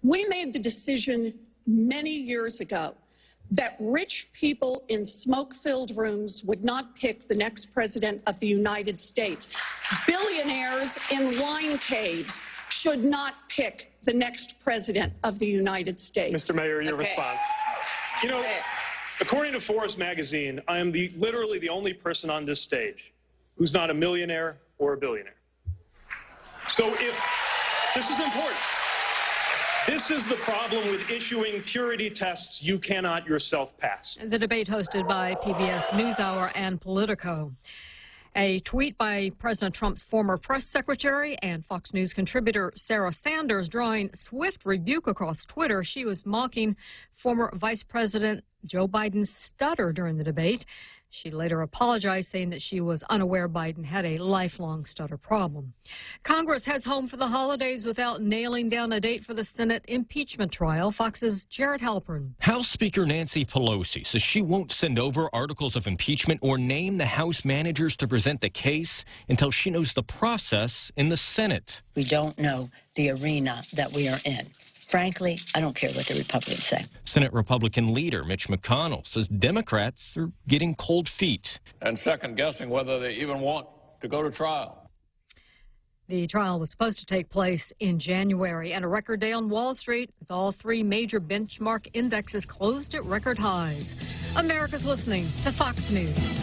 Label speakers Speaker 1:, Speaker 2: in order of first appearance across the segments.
Speaker 1: We made the decision many years ago that rich people in smoke-filled rooms would not pick the next president of the United States. Billionaires in wine caves should not pick the next president of the United States.
Speaker 2: Mr. Mayor, your response. You know, according to Forbes magazine, I am literally the only person on this stage who's not a millionaire or a billionaire. So if this is important. This is the problem with issuing purity tests you cannot yourself pass.
Speaker 3: The debate hosted by PBS NewsHour and Politico. A tweet by President Trump's former press secretary and Fox News contributor Sarah Sanders drawing swift rebuke across Twitter. She was mocking former Vice President Joe Biden's stutter during the debate. She later apologized, saying that she was unaware Biden had a lifelong stutter problem. Congress heads home for the holidays without nailing down a date for the Senate impeachment trial. Fox's Jared Halpern.
Speaker 4: House Speaker Nancy Pelosi says she won't send over articles of impeachment or name the House managers to present the case until she knows the process in the Senate.
Speaker 5: We don't know the arena that we are in. Frankly, I don't care what the Republicans say.
Speaker 4: Senate Republican leader Mitch McConnell says Democrats are getting cold feet.
Speaker 6: And second-guessing whether they even want to go to trial.
Speaker 3: The trial was supposed to take place in January, and a record day on Wall Street as all three major benchmark indexes closed at record highs. America's listening to Fox News.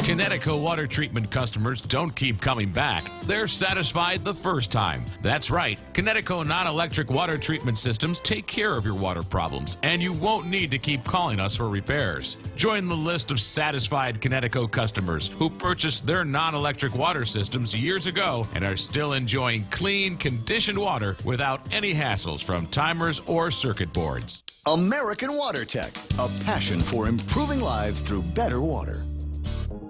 Speaker 7: Connecticut water treatment customers don't keep coming back. They're satisfied the first time. That's right. Connecticut non-electric water treatment systems take care of your water problems, and you won't need to keep calling us for repairs. Join the list of satisfied Connecticut customers who purchased their non-electric water systems years ago and are still enjoying clean, conditioned water without any hassles from timers or circuit boards.
Speaker 8: American Water Tech, a passion for improving lives through better water.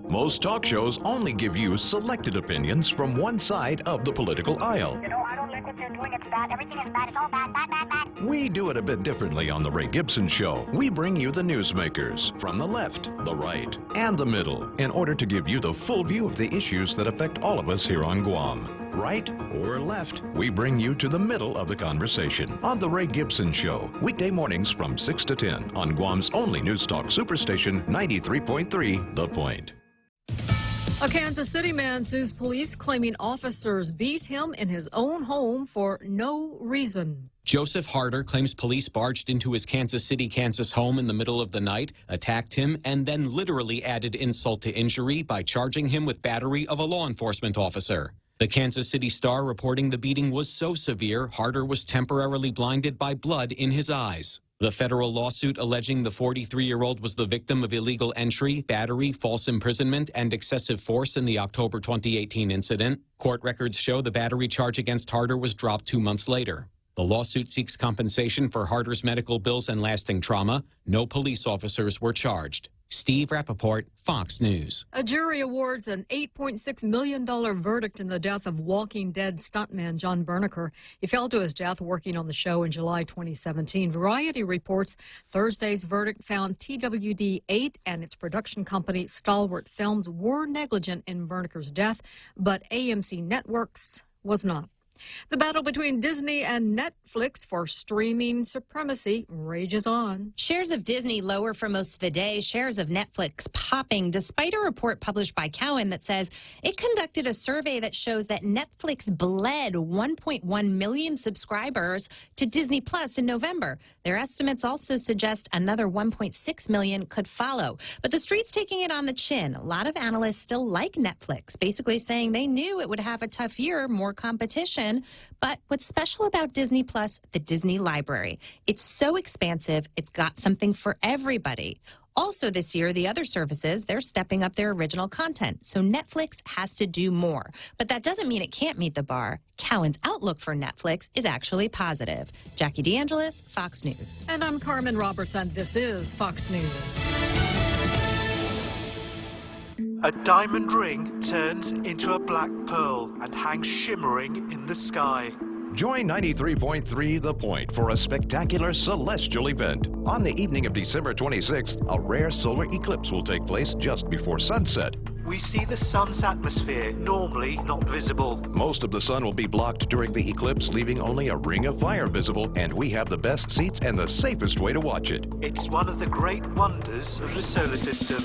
Speaker 9: Most talk shows only give you selected opinions from one side of the political aisle.
Speaker 10: You know, I don't like what they're doing. It's bad. Everything is bad. It's all bad, bad, bad, bad.
Speaker 9: We do it a bit differently on The Ray Gibson Show. We bring you the newsmakers from the left, the right, and the middle in order to give you the full view of the issues that affect all of us here on Guam. Right or left, we bring you to the middle of the conversation on The Ray Gibson Show. Weekday mornings from 6 to 10 on Guam's only news talk superstation, 93.3 The Point.
Speaker 3: A Kansas City man sues police claiming officers beat him in his own home for no reason.
Speaker 11: Joseph Harder claims police barged into his Kansas City, Kansas home in the middle of the night, attacked him, and then literally added insult to injury by charging him with battery of a law enforcement officer. The Kansas City Star reporting the beating was so severe, Harder was temporarily blinded by blood in his eyes. The federal lawsuit alleging the 43-year-old was the victim of illegal entry, battery, false imprisonment, and excessive force in the October 2018 incident. Court records show the battery charge against Harder was dropped 2 months later. The lawsuit seeks compensation for Harder's medical bills and lasting trauma. No police officers were charged. Steve Rappaport, Fox News.
Speaker 3: A jury awards an $8.6 million verdict in the death of Walking Dead stuntman John Berniker. He fell to his death working on the show in July 2017. Variety reports Thursday's verdict found TWD-8 and its production company Stalwart Films were negligent in Berniker's death, but AMC Networks was not. The battle between Disney and Netflix for streaming supremacy rages on.
Speaker 12: Shares of Disney lower for most of the day, shares of Netflix popping, despite a report published by Cowen that says it conducted a survey that shows that Netflix bled 1.1 million subscribers to Disney Plus in November. Their estimates also suggest another 1.6 million could follow. But the street's taking it on the chin. A lot of analysts still like Netflix, basically saying they knew it would have a tough year, more competition. But what's special about Disney Plus, the Disney Library? It's so expansive, it's got something for everybody. Also this year, the other services, they're stepping up their original content. So Netflix has to do more. But that doesn't mean it can't meet the bar. Cowen's outlook for Netflix is actually positive. Jackie DeAngelis, Fox News.
Speaker 3: And I'm Carmen Roberts, and this is Fox News.
Speaker 13: A diamond ring turns into a black pearl and hangs shimmering in the sky.
Speaker 9: Join 93.3 The Point for a spectacular celestial event. On the evening of December 26th, a rare solar eclipse will take place just before sunset.
Speaker 13: We see the sun's atmosphere, normally not visible.
Speaker 9: Most of the sun will be blocked during the eclipse, leaving only a ring of fire visible, and we have the best seats and the safest way to watch it.
Speaker 13: It's one of the great wonders of the solar system.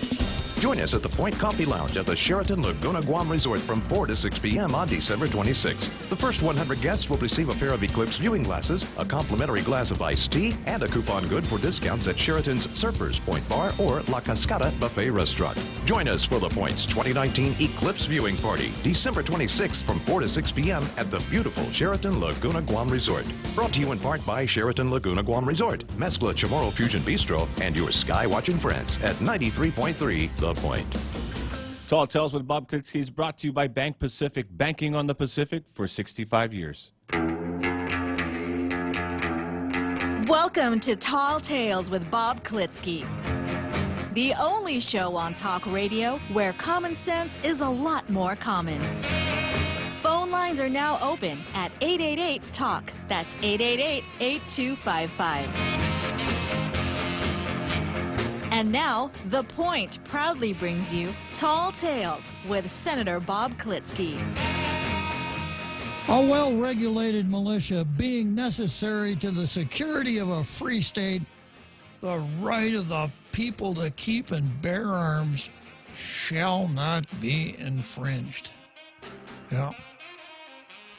Speaker 9: Join us at the Point Coffee Lounge at the Sheraton Laguna Guam Resort from 4 to 6 p.m. on December 26th. The first 100 guests will receive a pair of Eclipse viewing glasses, a complimentary glass of iced tea, and a coupon good for discounts at Sheraton's Surfers Point Bar or La Cascada Buffet Restaurant. Join us for the Point's 2019 Eclipse Viewing Party, December 26th from 4 to 6 p.m. at the beautiful Sheraton Laguna Guam Resort. Brought to you in part by Sheraton Laguna Guam Resort, Mezcla Chamorro Fusion Bistro, and your sky-watching friends at 93.3 The Point.
Speaker 14: Tall Tales with Bob Klitzkie is brought to you by Bank Pacific, banking on the Pacific for 65 years.
Speaker 15: Welcome to Tall Tales with Bob Klitzkie, the only show on talk radio where common sense is a lot more common. Phone lines are now open at 888-TALK. That's 888-8255. And now, The Point proudly brings you Tall Tales with Senator Bob Klitzkie.
Speaker 16: A well-regulated militia being necessary to the security of a free state, the right of the people to keep and bear arms shall not be infringed. Yeah.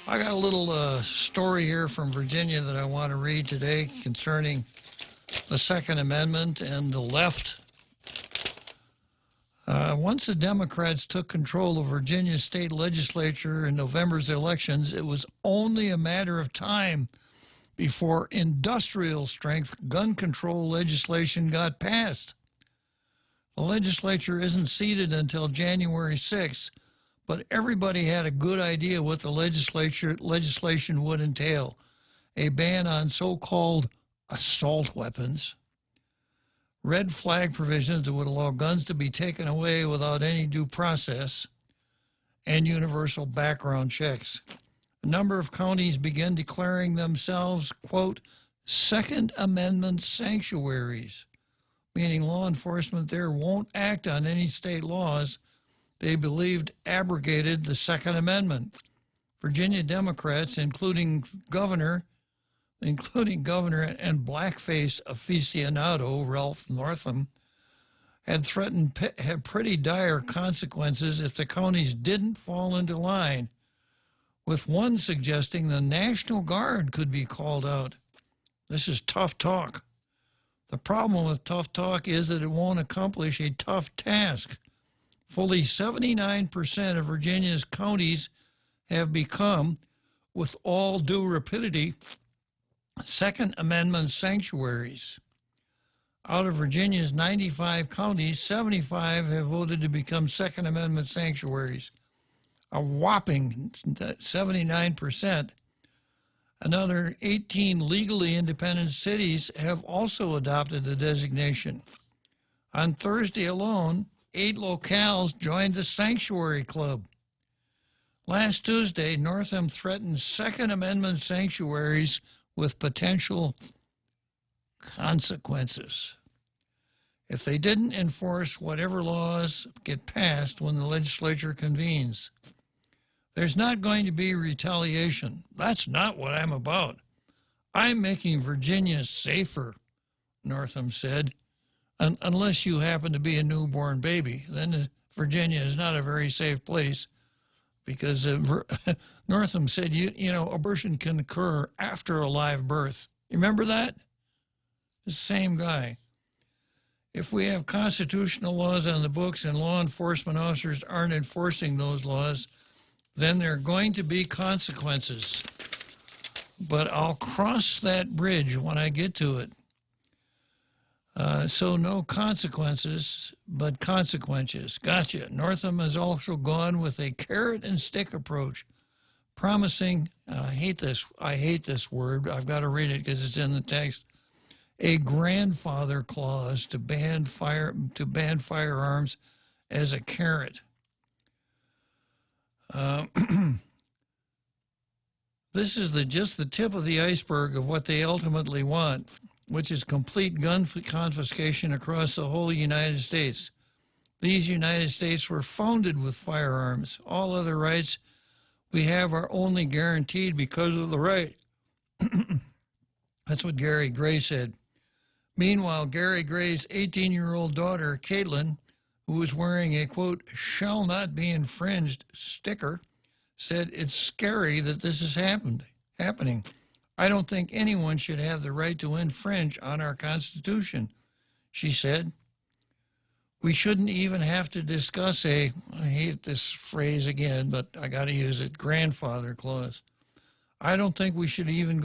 Speaker 16: I got a little story here from Virginia that I want to read today concerning the Second Amendment and the left. Once the Democrats took control of Virginia's state legislature in November's elections, it was only a matter of time before industrial-strength gun control legislation got passed. The legislature isn't seated until January 6th, but everybody had a good idea what the legislation would entail. A ban on so-called assault weapons, red flag provisions that would allow guns to be taken away without any due process, and universal background checks. A number of counties began declaring themselves, quote, Second Amendment sanctuaries, meaning law enforcement there won't act on any state laws they believed abrogated the Second Amendment. Virginia Democrats, including governor and blackface aficionado Ralph Northam, had threatened pretty dire consequences if the counties didn't fall into line, with one suggesting the National Guard could be called out. This is tough talk. The problem with tough talk is that it won't accomplish a tough task. Fully 79% of Virginia's counties have become, with all due rapidity, Second Amendment sanctuaries. Out of Virginia's 95 counties, 75 have voted to become Second Amendment sanctuaries. A whopping 79%. Another 18 legally independent cities have also adopted the designation. On Thursday alone, 8 locales joined the Sanctuary Club. Last Tuesday, Northam threatened Second Amendment sanctuaries with potential consequences if they didn't enforce whatever laws get passed when the legislature convenes. There's not going to be retaliation. That's not what I'm about. I'm making Virginia safer, Northam said. Unless you happen to be a newborn baby, then Virginia is not a very safe place, because Northam said, you know, abortion can occur after a live birth. You remember that? The same guy. If we have constitutional laws on the books and law enforcement officers aren't enforcing those laws, then there are going to be consequences. But I'll cross that bridge when I get to it. So no consequences, but consequences. Gotcha. Northam has also gone with a carrot and stick approach, promising, I hate this word, I've got to read it because it's in the text, a grandfather clause to ban firearms as a carrot. This is just the tip of the iceberg of what they ultimately want, which is complete gun confiscation across the whole United States. These United States were founded with firearms. All other rights we have are only guaranteed because of the right. That's what Gary Gray said. Meanwhile, Gary Gray's 18-year-old daughter, Caitlin, who was wearing a, quote, shall not be infringed sticker, said it's scary that this is happening. I don't think anyone should have the right to infringe on our Constitution, she said. We shouldn't even have to discuss I hate this phrase again, but I got to use it, grandfather clause. I don't think it should even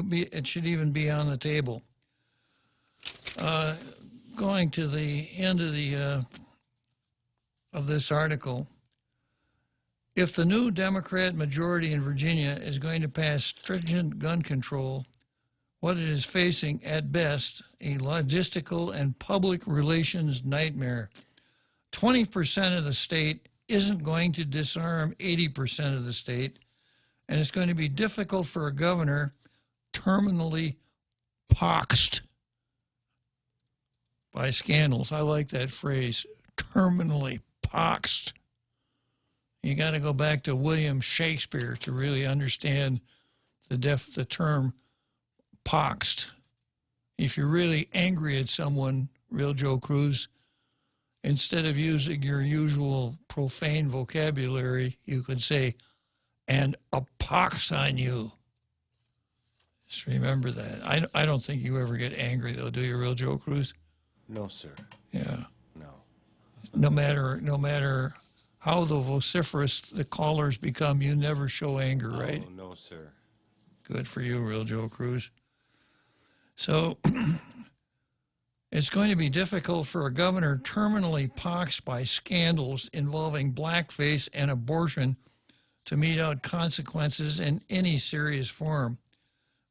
Speaker 16: be on the table. Going to the end of this article, if the new Democrat majority in Virginia is going to pass stringent gun control, what it is facing at best, a logistical and public relations nightmare. 20% of the state isn't going to disarm 80% of the state, and it's going to be difficult for a governor terminally poxed by scandals. I like that phrase, terminally poxed. You got to go back to William Shakespeare to really understand the term poxed. If you're really angry at someone, Real Joe Cruz, instead of using your usual profane vocabulary, you could say, and a pox on you. Just remember that. I don't think you ever get angry, though, do you, Real Joe Cruz?
Speaker 14: No, sir.
Speaker 16: Yeah.
Speaker 14: No.
Speaker 16: No matter how the vociferous the callers become, you never show anger, right?
Speaker 14: Oh, no, sir.
Speaker 16: Good for you, Real Joe Cruz. So it's going to be difficult for a governor terminally poxed by scandals involving blackface and abortion to mete out consequences in any serious form.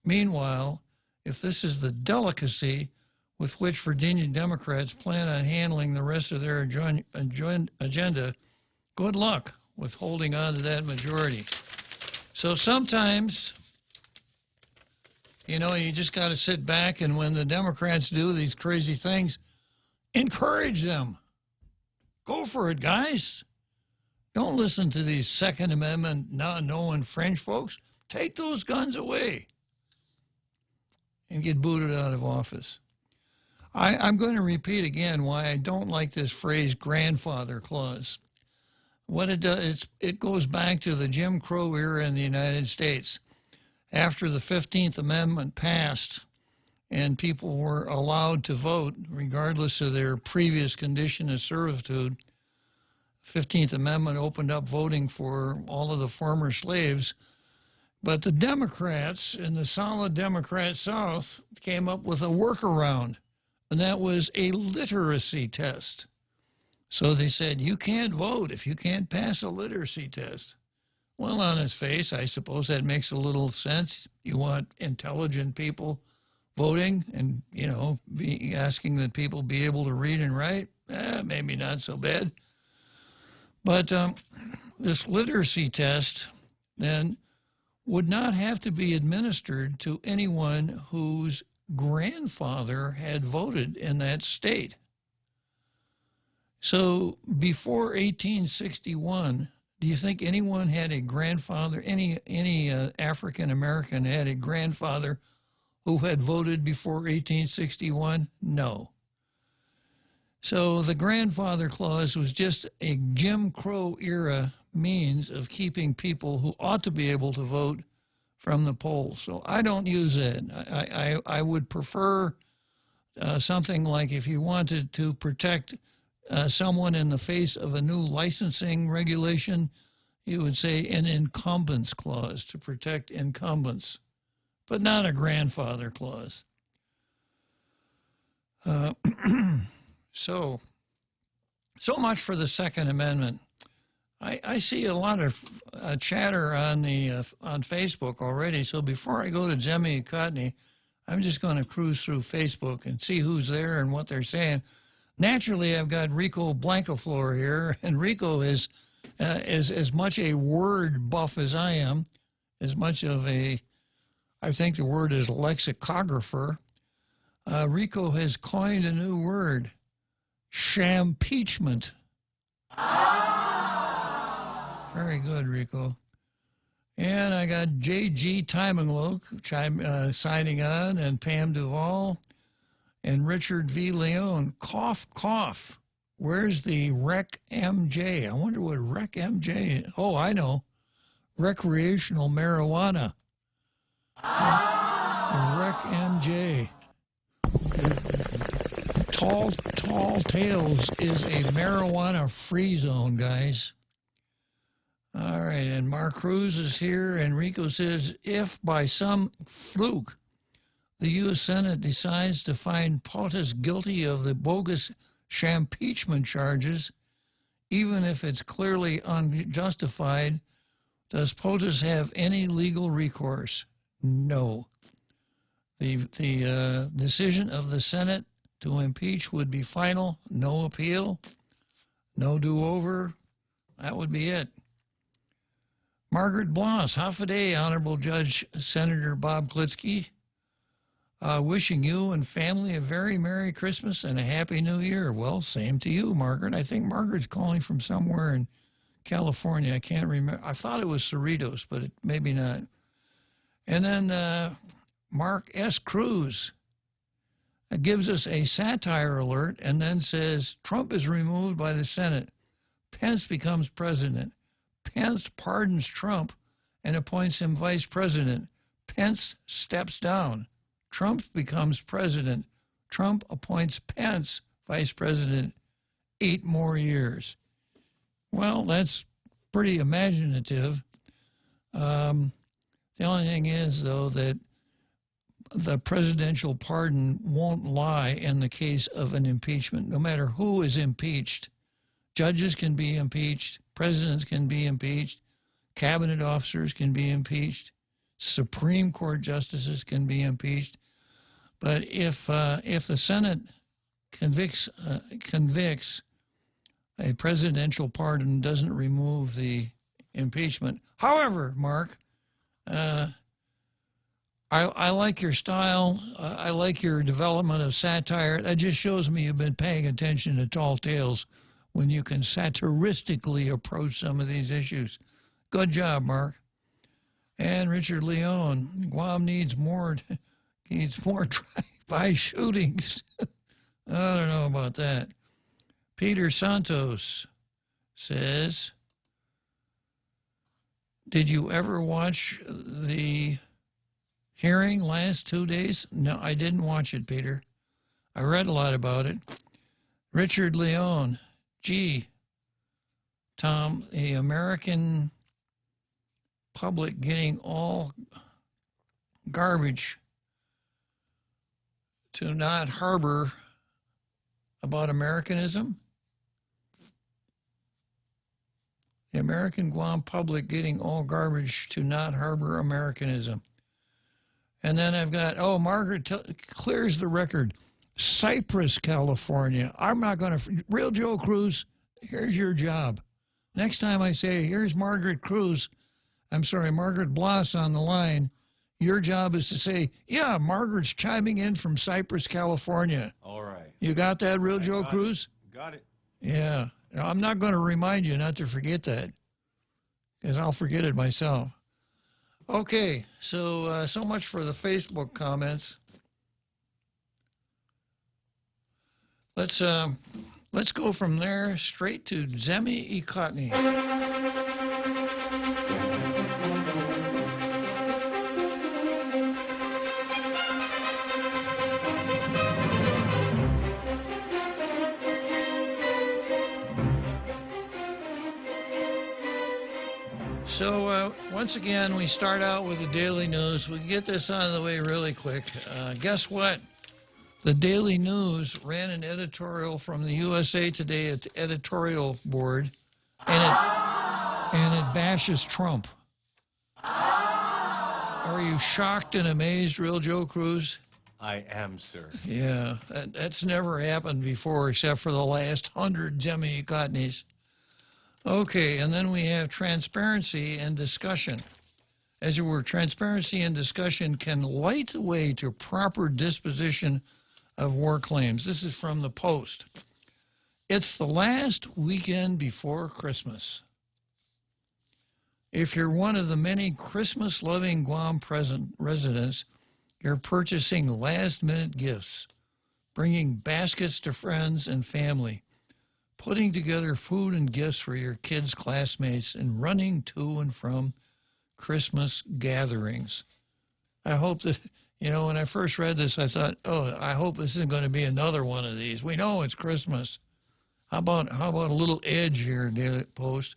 Speaker 16: Meanwhile, if this is the delicacy with which Virginia Democrats plan on handling the rest of their agenda, good luck with holding on to that majority. So sometimes, you know, you just got to sit back, and when the Democrats do these crazy things, encourage them. Go for it, guys. Don't listen to these Second Amendment, no infringe folks. Take those guns away and get booted out of office. I'm going to repeat again why I don't like this phrase grandfather clause. What it does, it goes back to the Jim Crow era in the United States. After the 15th Amendment passed and people were allowed to vote, regardless of their previous condition of servitude, the 15th Amendment opened up voting for all of the former slaves. But the Democrats in the solid Democrat South came up with a workaround, and that was a literacy test. So they said, you can't vote if you can't pass a literacy test. Well, on its face, I suppose that makes a little sense. You want intelligent people voting and, you know, be asking that people be able to read and write? Maybe not so bad. But this literacy test then would not have to be administered to anyone whose grandfather had voted in that state. So before 1861, do you think anyone had a grandfather, any African American had a grandfather who had voted before 1861? No. So the grandfather clause was just a Jim Crow era means of keeping people who ought to be able to vote from the polls. So I don't use it. I would prefer something like, if you wanted to protect someone in the face of a new licensing regulation, you would say an incumbents clause to protect incumbents, but not a grandfather clause. So much for the Second Amendment. I see a lot of chatter on Facebook already. So before I go to Jemmy and Cotney, I'm just going to cruise through Facebook and see who's there and what they're saying. Naturally, I've got Rico Blancaflor here, and Rico is as much a word buff as I am, as much of a I think the word is lexicographer. Rico has coined a new word, shampeachment. Very good, Rico. And I got J.G. Timingloke signing on, and Pam Duvall, and Richard V. Leone. Cough, cough. Where's the Rec MJ? I wonder what Rec MJ is. Oh, I know. Recreational marijuana. Rec MJ. Tall Tales is a marijuana-free zone, guys. All right, and Mark Cruz is here, and Rico says, if by some fluke the U.S. Senate decides to find POTUS guilty of the bogus shampeachment charges, even if it's clearly unjustified, does POTUS have any legal recourse? No. The decision of the Senate to impeach would be final, no appeal, no do-over. That would be it. Margaret Bloss, half a day, Honorable Judge Senator Bob Klitzkie. Wishing you and family a very Merry Christmas and a Happy New Year. Well, same to you, Margaret. I think Margaret's calling from somewhere in California. I can't remember. I thought it was Cerritos, but maybe not. And then Mark S. Cruz gives us a satire alert and then says, Trump is removed by the Senate. Pence becomes president. Pence pardons Trump and appoints him vice president. Pence steps down. Trump becomes president. Trump appoints Pence vice president. 8 more years. Well, that's pretty imaginative. The only thing is, though, that the presidential pardon won't lie in the case of an impeachment. No matter who is impeached, judges can be impeached, presidents can be impeached, cabinet officers can be impeached, Supreme Court justices can be impeached. But if the Senate convicts a presidential pardon, doesn't remove the impeachment. However, Mark, I like your style. I like your development of satire. That just shows me you've been paying attention to Tall Tales when you can satiristically approach some of these issues. Good job, Mark. And Richard Leone, Guam needs more drive-by shootings. I don't know about that. Peter Santos says, did you ever watch the hearing last 2 days? No, I didn't watch it, Peter. I read a lot about it. Richard Leone, gee, Tom, the American public getting all garbage to not harbor about Americanism? The American Guam public getting all garbage to not harbor Americanism. And then I've got, Margaret clears the record. Cypress, California. I'm not going to, Real Joe Cruz, here's your job. Next time I say, here's Margaret Bloss on the line, your job is to say, yeah, Margaret's chiming in from Cypress, California.
Speaker 14: All right.
Speaker 16: You got that, Real Joe Cruz?
Speaker 14: Got it.
Speaker 16: Yeah. I'm not going to remind you not to forget that, because I'll forget it myself. Okay, so much for the Facebook comments. Let's go from there straight to Zemi Ikotny. So once again, we start out with the Daily News. We get this out of the way really quick. Guess what? The Daily News ran an editorial from the USA Today editorial board, and it bashes Trump. Are you shocked and amazed, Real Joe Cruz?
Speaker 14: I am, sir.
Speaker 16: Yeah, that's never happened before, except for the last 100 Zemi Ikotnys. Okay, and then we have transparency and discussion. As it were, transparency and discussion can light the way to proper disposition of war claims. This is from the Post. It's the last weekend before Christmas. If you're one of the many Christmas-loving Guam residents, you're purchasing last-minute gifts, bringing baskets to friends and family, putting together food and gifts for your kids' classmates, and running to and from Christmas gatherings. I hope that, when I first read this, I thought, oh, I hope this isn't going to be another one of these. We know it's Christmas. How about a little edge here, Daily Post?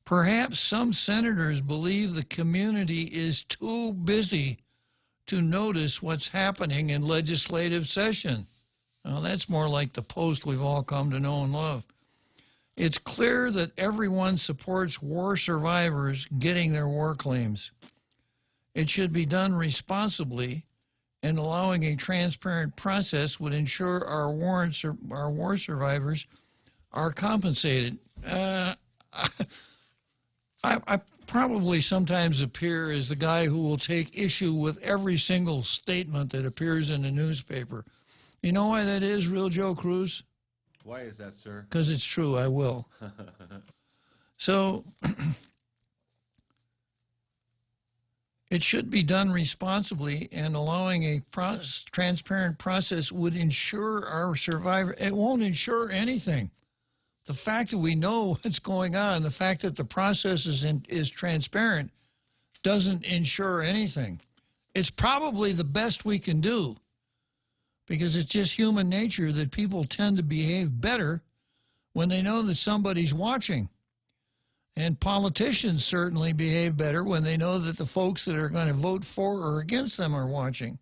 Speaker 16: Perhaps some senators believe the community is too busy to notice what's happening in legislative session. Well, that's more like the Post we've all come to know and love. It's clear that everyone supports war survivors getting their war claims. It should be done responsibly, and allowing a transparent process would ensure our war survivors are compensated. I probably sometimes appear as the guy who will take issue with every single statement that appears in the newspaper. You know why that is, Real Joe Cruz?
Speaker 14: Why is that, sir?
Speaker 16: Because it's true, I will. So it should be done responsibly, and allowing a transparent process would ensure our survivor. It won't ensure anything. The fact that we know what's going on, the fact that the process is transparent, doesn't ensure anything. It's probably the best we can do, because it's just human nature that people tend to behave better when they know that somebody's watching. And politicians certainly behave better when they know that the folks that are going to vote for or against them are watching.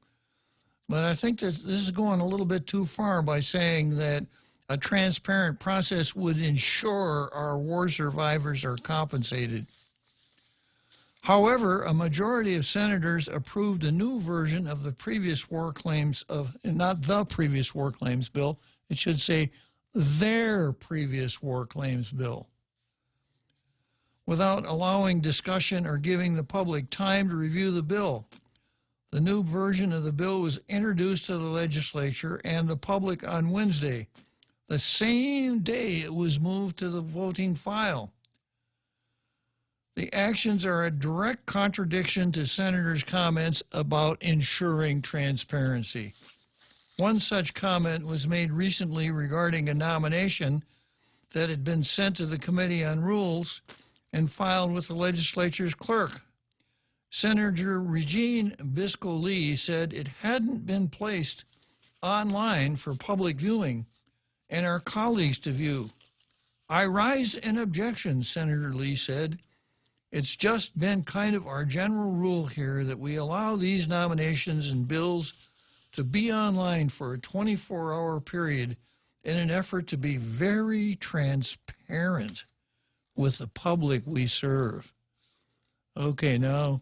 Speaker 16: But I think that this is going a little bit too far by saying that a transparent process would ensure our war survivors are compensated. However, a majority of senators approved a new version of the previous war claims not the previous war claims bill, it should say their previous war claims bill, without allowing discussion or giving the public time to review the bill. The new version of the bill was introduced to the legislature and the public on Wednesday, the same day it was moved to the voting file. The actions are a direct contradiction to senators' comments about ensuring transparency. One such comment was made recently regarding a nomination that had been sent to the Committee on Rules and filed with the legislature's clerk. Senator Regine Biscoe-Lee said it hadn't been placed online for public viewing and our colleagues to view. I rise in objection, Senator Lee said. It's just been kind of our general rule here that we allow these nominations and bills to be online for a 24-hour period in an effort to be very transparent with the public we serve. Okay, now,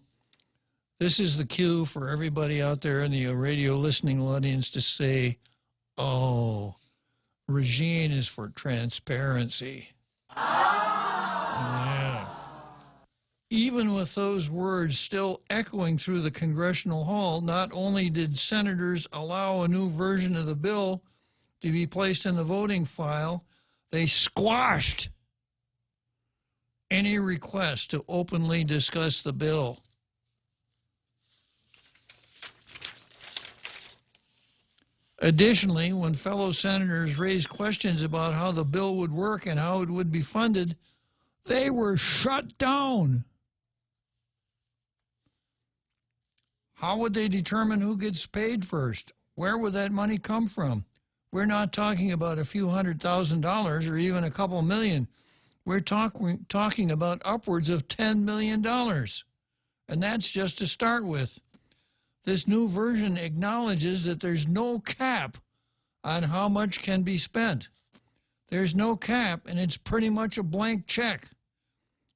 Speaker 16: this is the cue for everybody out there in the radio listening audience to say, oh, Regine is for transparency. Yeah. Even with those words still echoing through the congressional hall, not only did senators allow a new version of the bill to be placed in the voting file, they squashed any request to openly discuss the bill. Additionally, when fellow senators raised questions about how the bill would work and how it would be funded, they were shut down. How would they determine who gets paid first? Where would that money come from? We're not talking about a few $100,000 or even a couple million. We're talking about upwards of $10 million. And that's just to start with. This new version acknowledges that there's no cap on how much can be spent. There's no cap, and it's pretty much a blank check,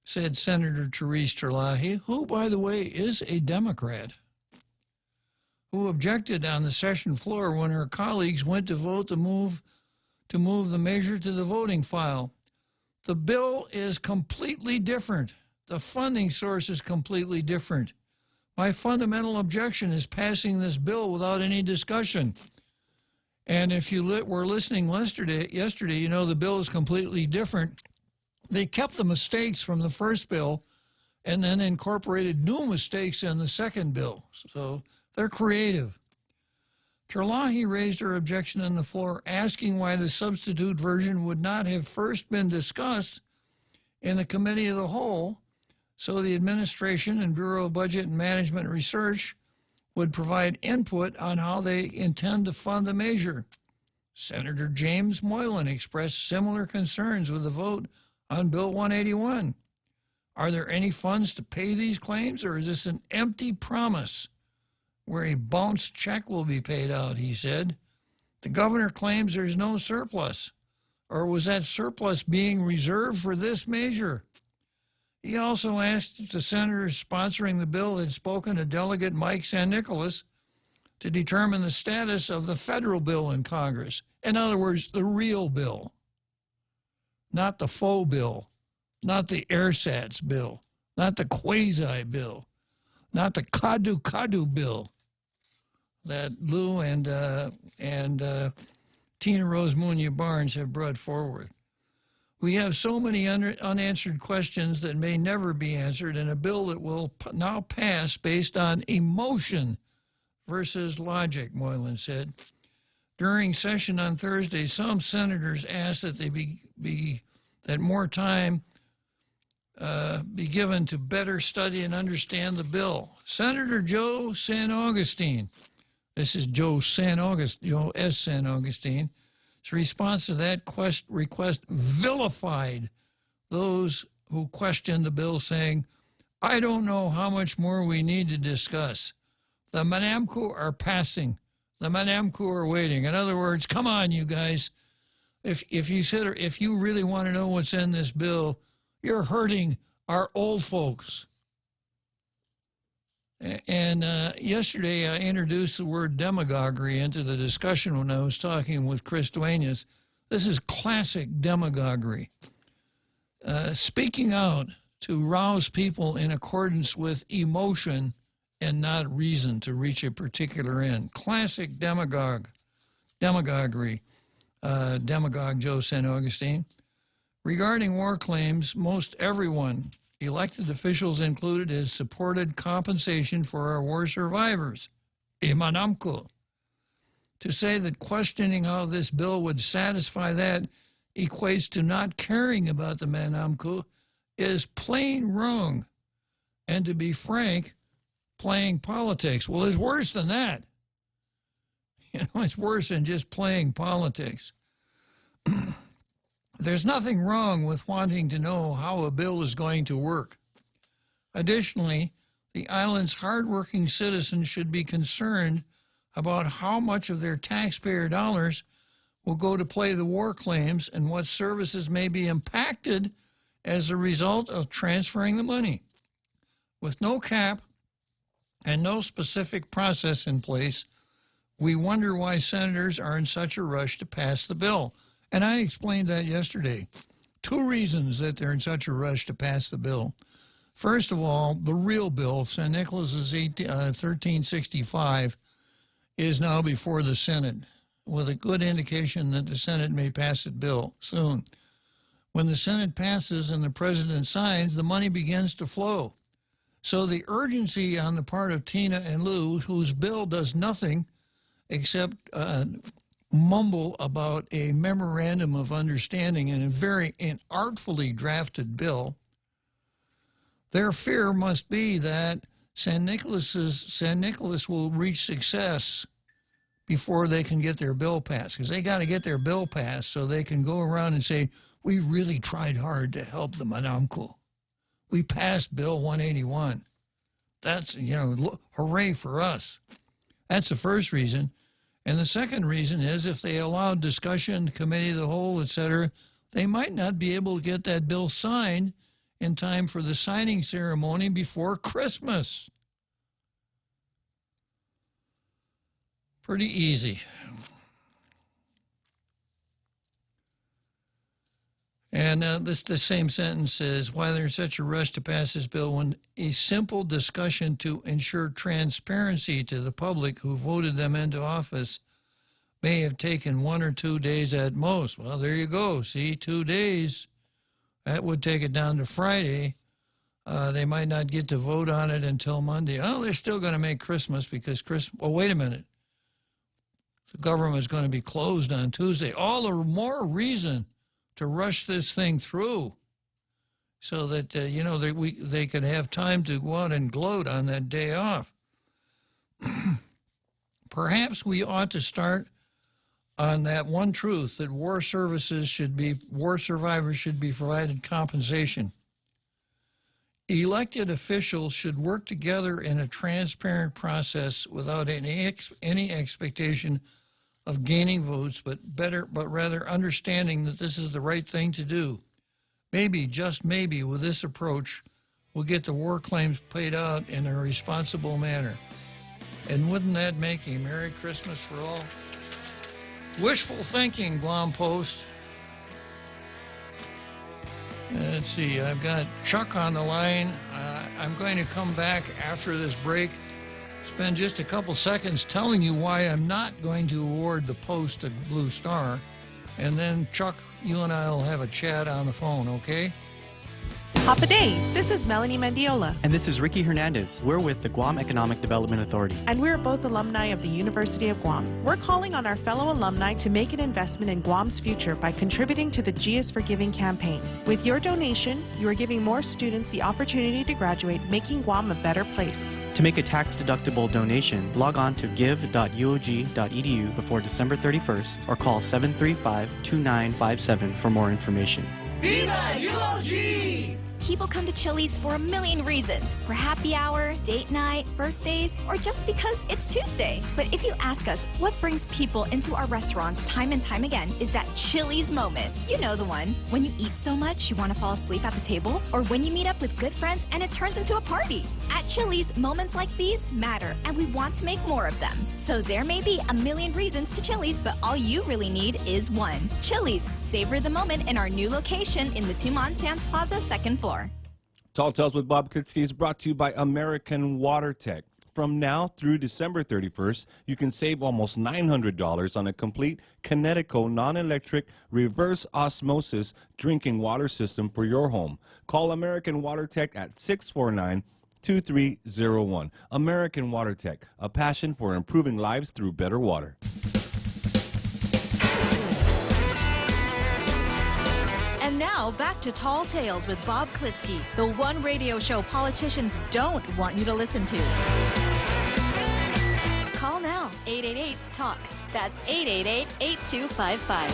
Speaker 16: said Senator Therese Terlahi, who, by the way, is a Democrat, who objected on the session floor when her colleagues went to vote to move the measure to the voting file. The bill is completely different The funding source is completely different. My fundamental objection is passing this bill without any discussion. And if you were listening yesterday, you know the bill is completely different. They kept the mistakes from the first bill and then incorporated new mistakes in the second bill. So they're creative. Terlahi raised her objection on the floor, asking why the substitute version would not have first been discussed in the committee of the whole, so the administration and Bureau of Budget and Management Research would provide input on how they intend to fund the measure. Senator James Moylan expressed similar concerns with the vote on Bill 181. Are there any funds to pay these claims, or is this an empty promise where a bounced check will be paid out, he said. The governor claims there's no surplus. Or was that surplus being reserved for this measure? He also asked if the senators sponsoring the bill had spoken to Delegate Mike San Nicolas to determine the status of the federal bill in Congress. In other words, the real bill, not the faux bill, not the ersatz bill, not the quasi bill, not the kadu bill that Lou and Tina Rose Munya Barnes have brought forward. We have so many unanswered questions that may never be answered in a bill that will now pass based on emotion versus logic, Moylan said. During session on Thursday, some senators asked that that more time be given to better study and understand the bill. Senator Joe San Augustine, this is Joe S. San Augustine, his response to that request vilified those who questioned the bill, saying, I don't know how much more we need to discuss. The Manamku are passing. The Manamku are waiting. In other words, come on, you guys. If you really want to know what's in this bill, you're hurting our old folks. And yesterday I introduced the word demagoguery into the discussion when I was talking with Chris Duenas. This is classic demagoguery. Speaking out to rouse people in accordance with emotion and not reason to reach a particular end. Classic demagoguery. Demagogue Joe San Augustine. Regarding war claims, most everyone, elected officials included, has supported compensation for our war survivors. Imanamko. To say that questioning how this bill would satisfy that equates to not caring about the Manamko is plain wrong. And to be frank, playing politics. Well, it's worse than that. You know, it's worse than just playing politics. There's nothing wrong with wanting to know how a bill is going to work. Additionally, the island's hardworking citizens should be concerned about how much of their taxpayer dollars will go to pay the war claims and what services may be impacted as a result of transferring the money. With no cap and no specific process in place, we wonder why senators are in such a rush to pass the bill. And I explained that yesterday. 2 reasons that they're in such a rush to pass the bill. First of all, the real bill, San Nicolas's 1365, is now before the Senate, with a good indication that the Senate may pass the bill soon. When the Senate passes and the president signs, the money begins to flow. So the urgency on the part of Tina and Lou, whose bill does nothing except mumble about a memorandum of understanding in a very inartfully drafted bill, their fear must be that San Nicolas will reach success before they can get their bill passed, because they got to get their bill passed so they can go around and say, we really tried hard to help the Manamku. We passed Bill 181. That's, hooray for us. That's the first reason. And the second reason is if they allow discussion, committee of the whole, etc., they might not be able to get that bill signed in time for the signing ceremony before Christmas. Pretty easy. And And the same sentence says, why there's such a rush to pass this bill when a simple discussion to ensure transparency to the public who voted them into office may have taken 1 or 2 days at most. Well, there you go. See, 2 days. That would take it down to Friday. They might not get to vote on it until Monday. Oh, they're still going to make Christmas because well, wait a minute. The government's going to be closed on Tuesday. All the more reason to rush this thing through so that, they can have time to go out and gloat on that day off. Perhaps we ought to start on that one truth that war survivors should be provided compensation. Elected officials should work together in a transparent process without any expectation of gaining votes, but rather understanding that this is the right thing to do. Maybe, just maybe, with this approach, we'll get the war claims paid out in a responsible manner. And wouldn't that make a Merry Christmas for all? Wishful thinking, Guam Post. Let's see, I've got Chuck on the line. I'm going to come back after this break, spend just a couple seconds telling you why I'm not going to award the Post a Blue Star. And then, Chuck, you and I will have a chat on the phone, okay?
Speaker 17: Hop a day. This is Melanie Mendiola.
Speaker 18: And this is Ricky Hernandez. We're with the Guam Economic Development Authority.
Speaker 17: And we're both alumni of the University of Guam. We're calling on our fellow alumni to make an investment in Guam's future by contributing to the G is for Giving campaign. With your donation, you are giving more students the opportunity to graduate, making Guam a better place.
Speaker 18: To make a tax-deductible donation, log on to give.uog.edu before December 31st or call 735-2957 for more information.
Speaker 19: Viva UOG! People come to Chili's for a million reasons. For happy hour, date night, birthdays, or just because it's Tuesday. But if you ask us what brings people into our restaurants time and time again is that Chili's moment. You know the one. When you eat so much you want to fall asleep at the table, or when you meet up with good friends and it turns into a party. At Chili's, moments like these matter, and we want to make more of them. So there may be a million reasons to Chili's, but all you really need is one. Chili's, savor the moment in our new location in the Tumon Sands Plaza, 2nd floor.
Speaker 14: Tall Tales with Bob Klitzkie is brought to you by American Water Tech. From now through December 31st, you can save almost $900 on a complete Kinetico non-electric reverse osmosis drinking water system for your home. Call American Water Tech at 649-2301. American Water Tech, a passion for improving lives through better water.
Speaker 15: And now, back to Tall Tales with Bob Klitzkie, the one radio show politicians don't want you to listen to. Call now, 888-TALK. That's 888-8255.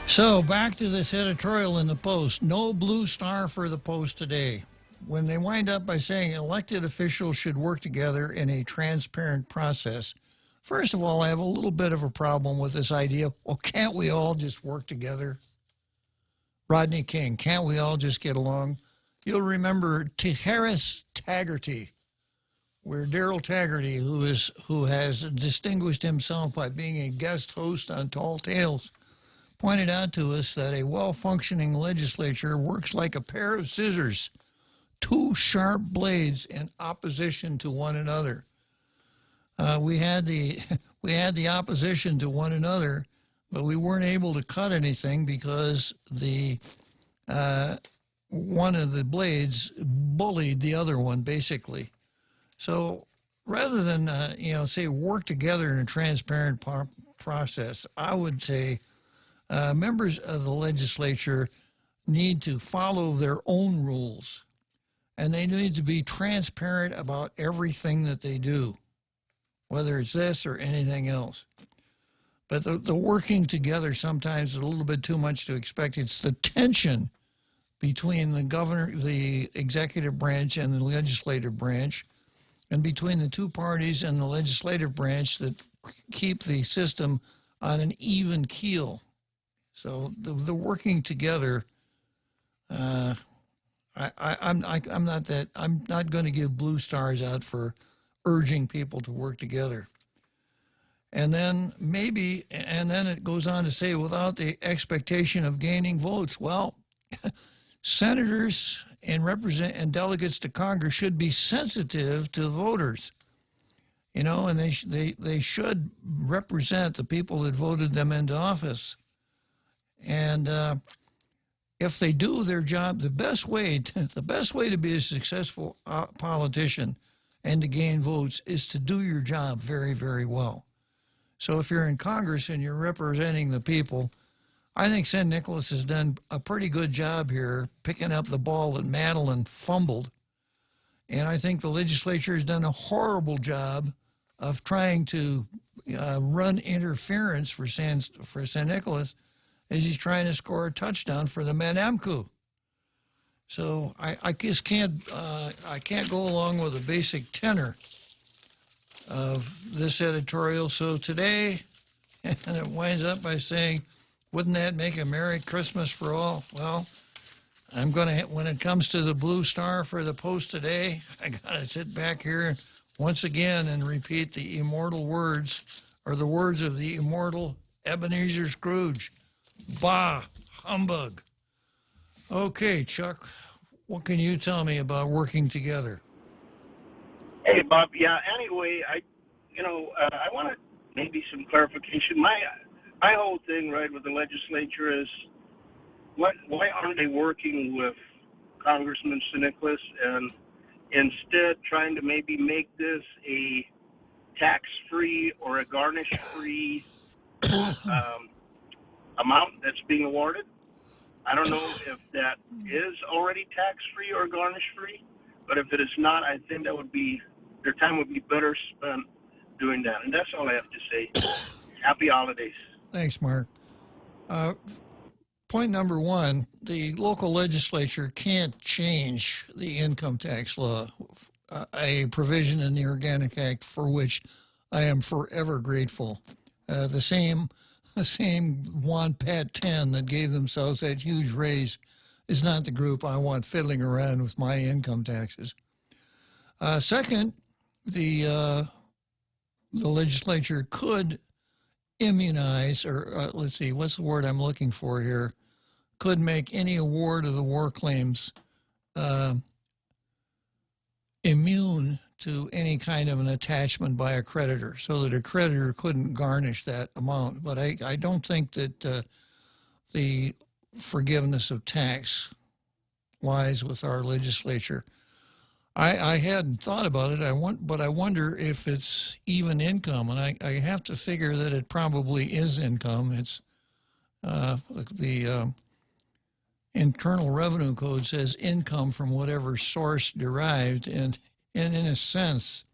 Speaker 16: So, back to this editorial in the Post. No blue star for the Post today. When they wind up by saying elected officials should work together in a transparent process, first of all, I have a little bit of a problem with this idea. Well, can't we all just work together? Rodney King, can't we all just get along? You'll remember Harris Taggarty, where Daryl Taggarty, who has distinguished himself by being a guest host on Tall Tales, pointed out to us that a well-functioning legislature works like a pair of scissors, two sharp blades in opposition to one another. We had the opposition to one another, but we weren't able to cut anything because one of the blades bullied the other one, basically. So rather than say work together in a transparent process, I would say members of the legislature need to follow their own rules, and they need to be transparent about everything that they do, whether it's this or anything else. But the working together sometimes is a little bit too much to expect. It's the tension between the executive branch and the legislative branch, and between the two parties and the legislative branch that keep the system on an even keel. So the working together, I'm not going to give blue stars out for urging people to work together. And then it goes on to say, without the expectation of gaining votes. Well, senators and delegates to Congress should be sensitive to voters, and they should represent the people that voted them into office. And if they do their job, the best way to be a successful politician and to gain votes is to do your job very, very well. So if you're in Congress and you're representing the people, I think St. Nicholas has done a pretty good job here picking up the ball that Madeline fumbled. And I think the legislature has done a horrible job of trying to run interference for St. Nicholas as he's trying to score a touchdown for the Madamku. So I just can't go along with the basic tenor of this editorial. So today, and it winds up by saying, wouldn't that make a Merry Christmas for all? Well, I'm going to, when it comes to the blue star for the Post today, I got to sit back here once again and repeat the immortal words, or the words of the immortal Ebenezer Scrooge. Bah, humbug. Okay, Chuck, what can you tell me about working together?
Speaker 20: Hey, Bob. Yeah, anyway, I want maybe some clarification. My whole thing, right, with the legislature is why aren't they working with Congressman St. Nicholas and instead trying to maybe make this a tax-free or a garnish-free amount that's being awarded? I don't know if that is already tax-free or garnish-free, but if it is not, I think that would be, their time would be better spent doing that. And that's all I have to say. Happy holidays.
Speaker 16: Thanks, Mark. Point number one, the local legislature can't change the income tax law, a provision in the Organic Act for which I am forever grateful. The same Juan Pat 10 that gave themselves that huge raise is not the group I want fiddling around with my income taxes. Second, the legislature could immunize, or let's see, what's the word I'm looking for here? Could make any award of the war claims immune to any kind of an attachment by a creditor, so that a creditor couldn't garnish that amount. But I don't think that the forgiveness of tax lies with our legislature. I hadn't thought about it, but I wonder if it's even income, and I have to figure that it probably is income. It's the Internal Revenue Code says income from whatever source derived, and in a sense,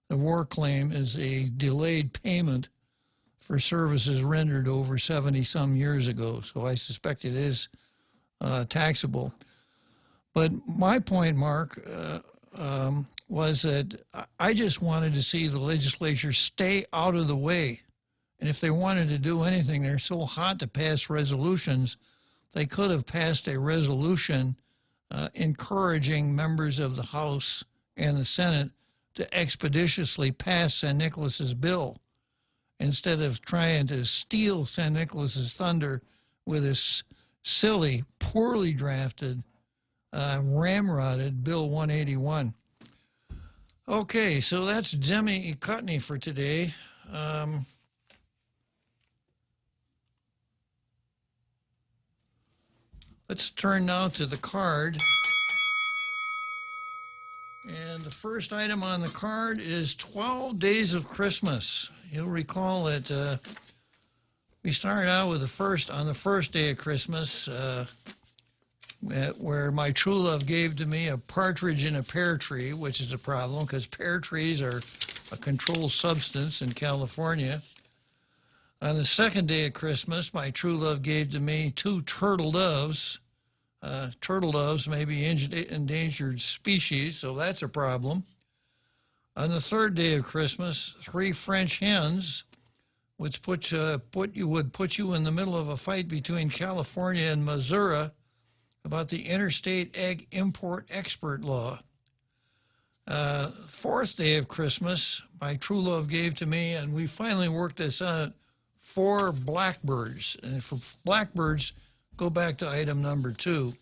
Speaker 16: the war claim is a delayed payment for services rendered over 70-some years ago. So I suspect it is taxable. But my point, Mark, was that I just wanted to see the legislature stay out of the way. And if they wanted to do anything, they're so hot to pass resolutions, they could have passed a resolution encouraging members of the House and the Senate to expeditiously pass St. Nicholas's bill instead of trying to steal St. Nicholas's thunder with this silly, poorly drafted, ramrodded Bill 181. Okay, so that's Demi Cutney for today. Let's turn now to the card. And the first item on the card is 12 Days of Christmas. You'll recall that we started out with on the first day of Christmas, where my true love gave to me a partridge in a pear tree, which is a problem because pear trees are a controlled substance in California. On the second day of Christmas, my true love gave to me 2 turtle doves. Turtle doves may be endangered species, so that's a problem. On the third day of Christmas, 3 French hens, which would put you in the middle of a fight between California and Missouri about the interstate egg import-export law. Fourth day of Christmas, my true love gave to me, and we finally worked this out, 4 blackbirds. And for blackbirds, go back to item number 2.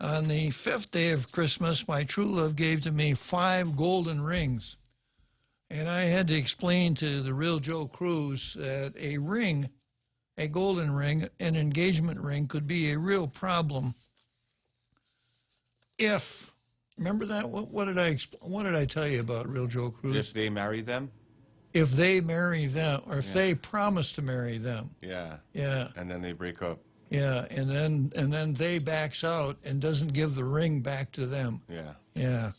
Speaker 16: On the 5th day of Christmas, my true love gave to me 5 golden rings. And I had to explain to the real Joe Cruz that a ring, a golden ring, an engagement ring, could be a real problem if, remember that? What did I tell you about real Joe Cruz?
Speaker 14: If they marry them?
Speaker 16: If they marry them, or if they promise to marry them.
Speaker 14: Yeah.
Speaker 16: Yeah.
Speaker 14: And then they break up.
Speaker 16: Yeah, and then they backs out and doesn't give the ring back to them.
Speaker 14: Yeah.
Speaker 16: Yeah.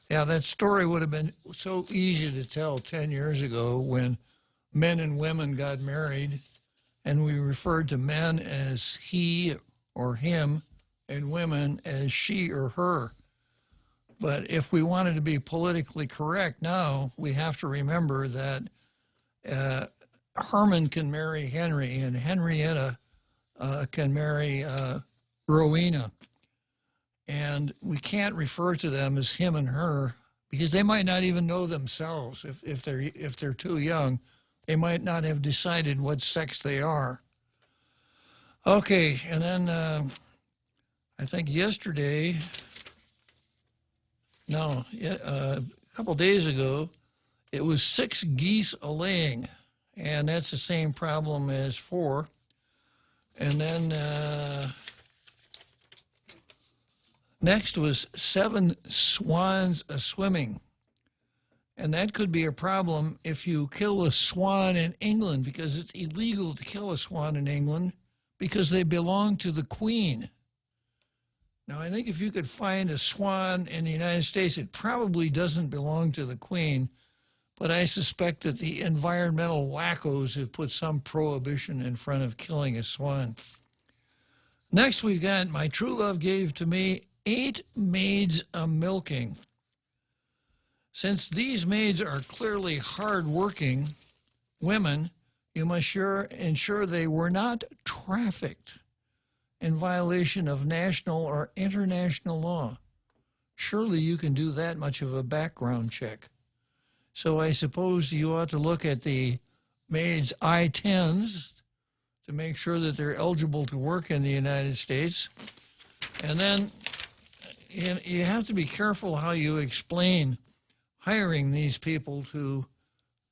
Speaker 16: Yeah, that story would have been so easy to tell 10 years ago when men and women got married and we referred to men as he or him and women as she or her. But if we wanted to be politically correct now, we have to remember that Herman can marry Henry and Henrietta can marry Rowena. And we can't refer to them as him and her because they might not even know themselves. If they're too young, they might not have decided what sex they are. Okay, and then I think yesterday, a couple days ago, it was 6 geese a-laying, and that's the same problem as 4. And then next was 7 swans a-swimming. And that could be a problem if you kill a swan in England, because it's illegal to kill a swan in England because they belong to the Queen. Now, I think if you could find a swan in the United States, it probably doesn't belong to the Queen, but I suspect that the environmental wackos have put some prohibition in front of killing a swan. Next, we've got my true love gave to me 8 maids a-milking. Since these maids are clearly hard-working women, you must ensure they were not trafficked in violation of national or international law. Surely you can do that much of a background check. So I suppose you ought to look at the maids' I-10s to make sure that they're eligible to work in the United States. And then you have to be careful how you explain hiring these people to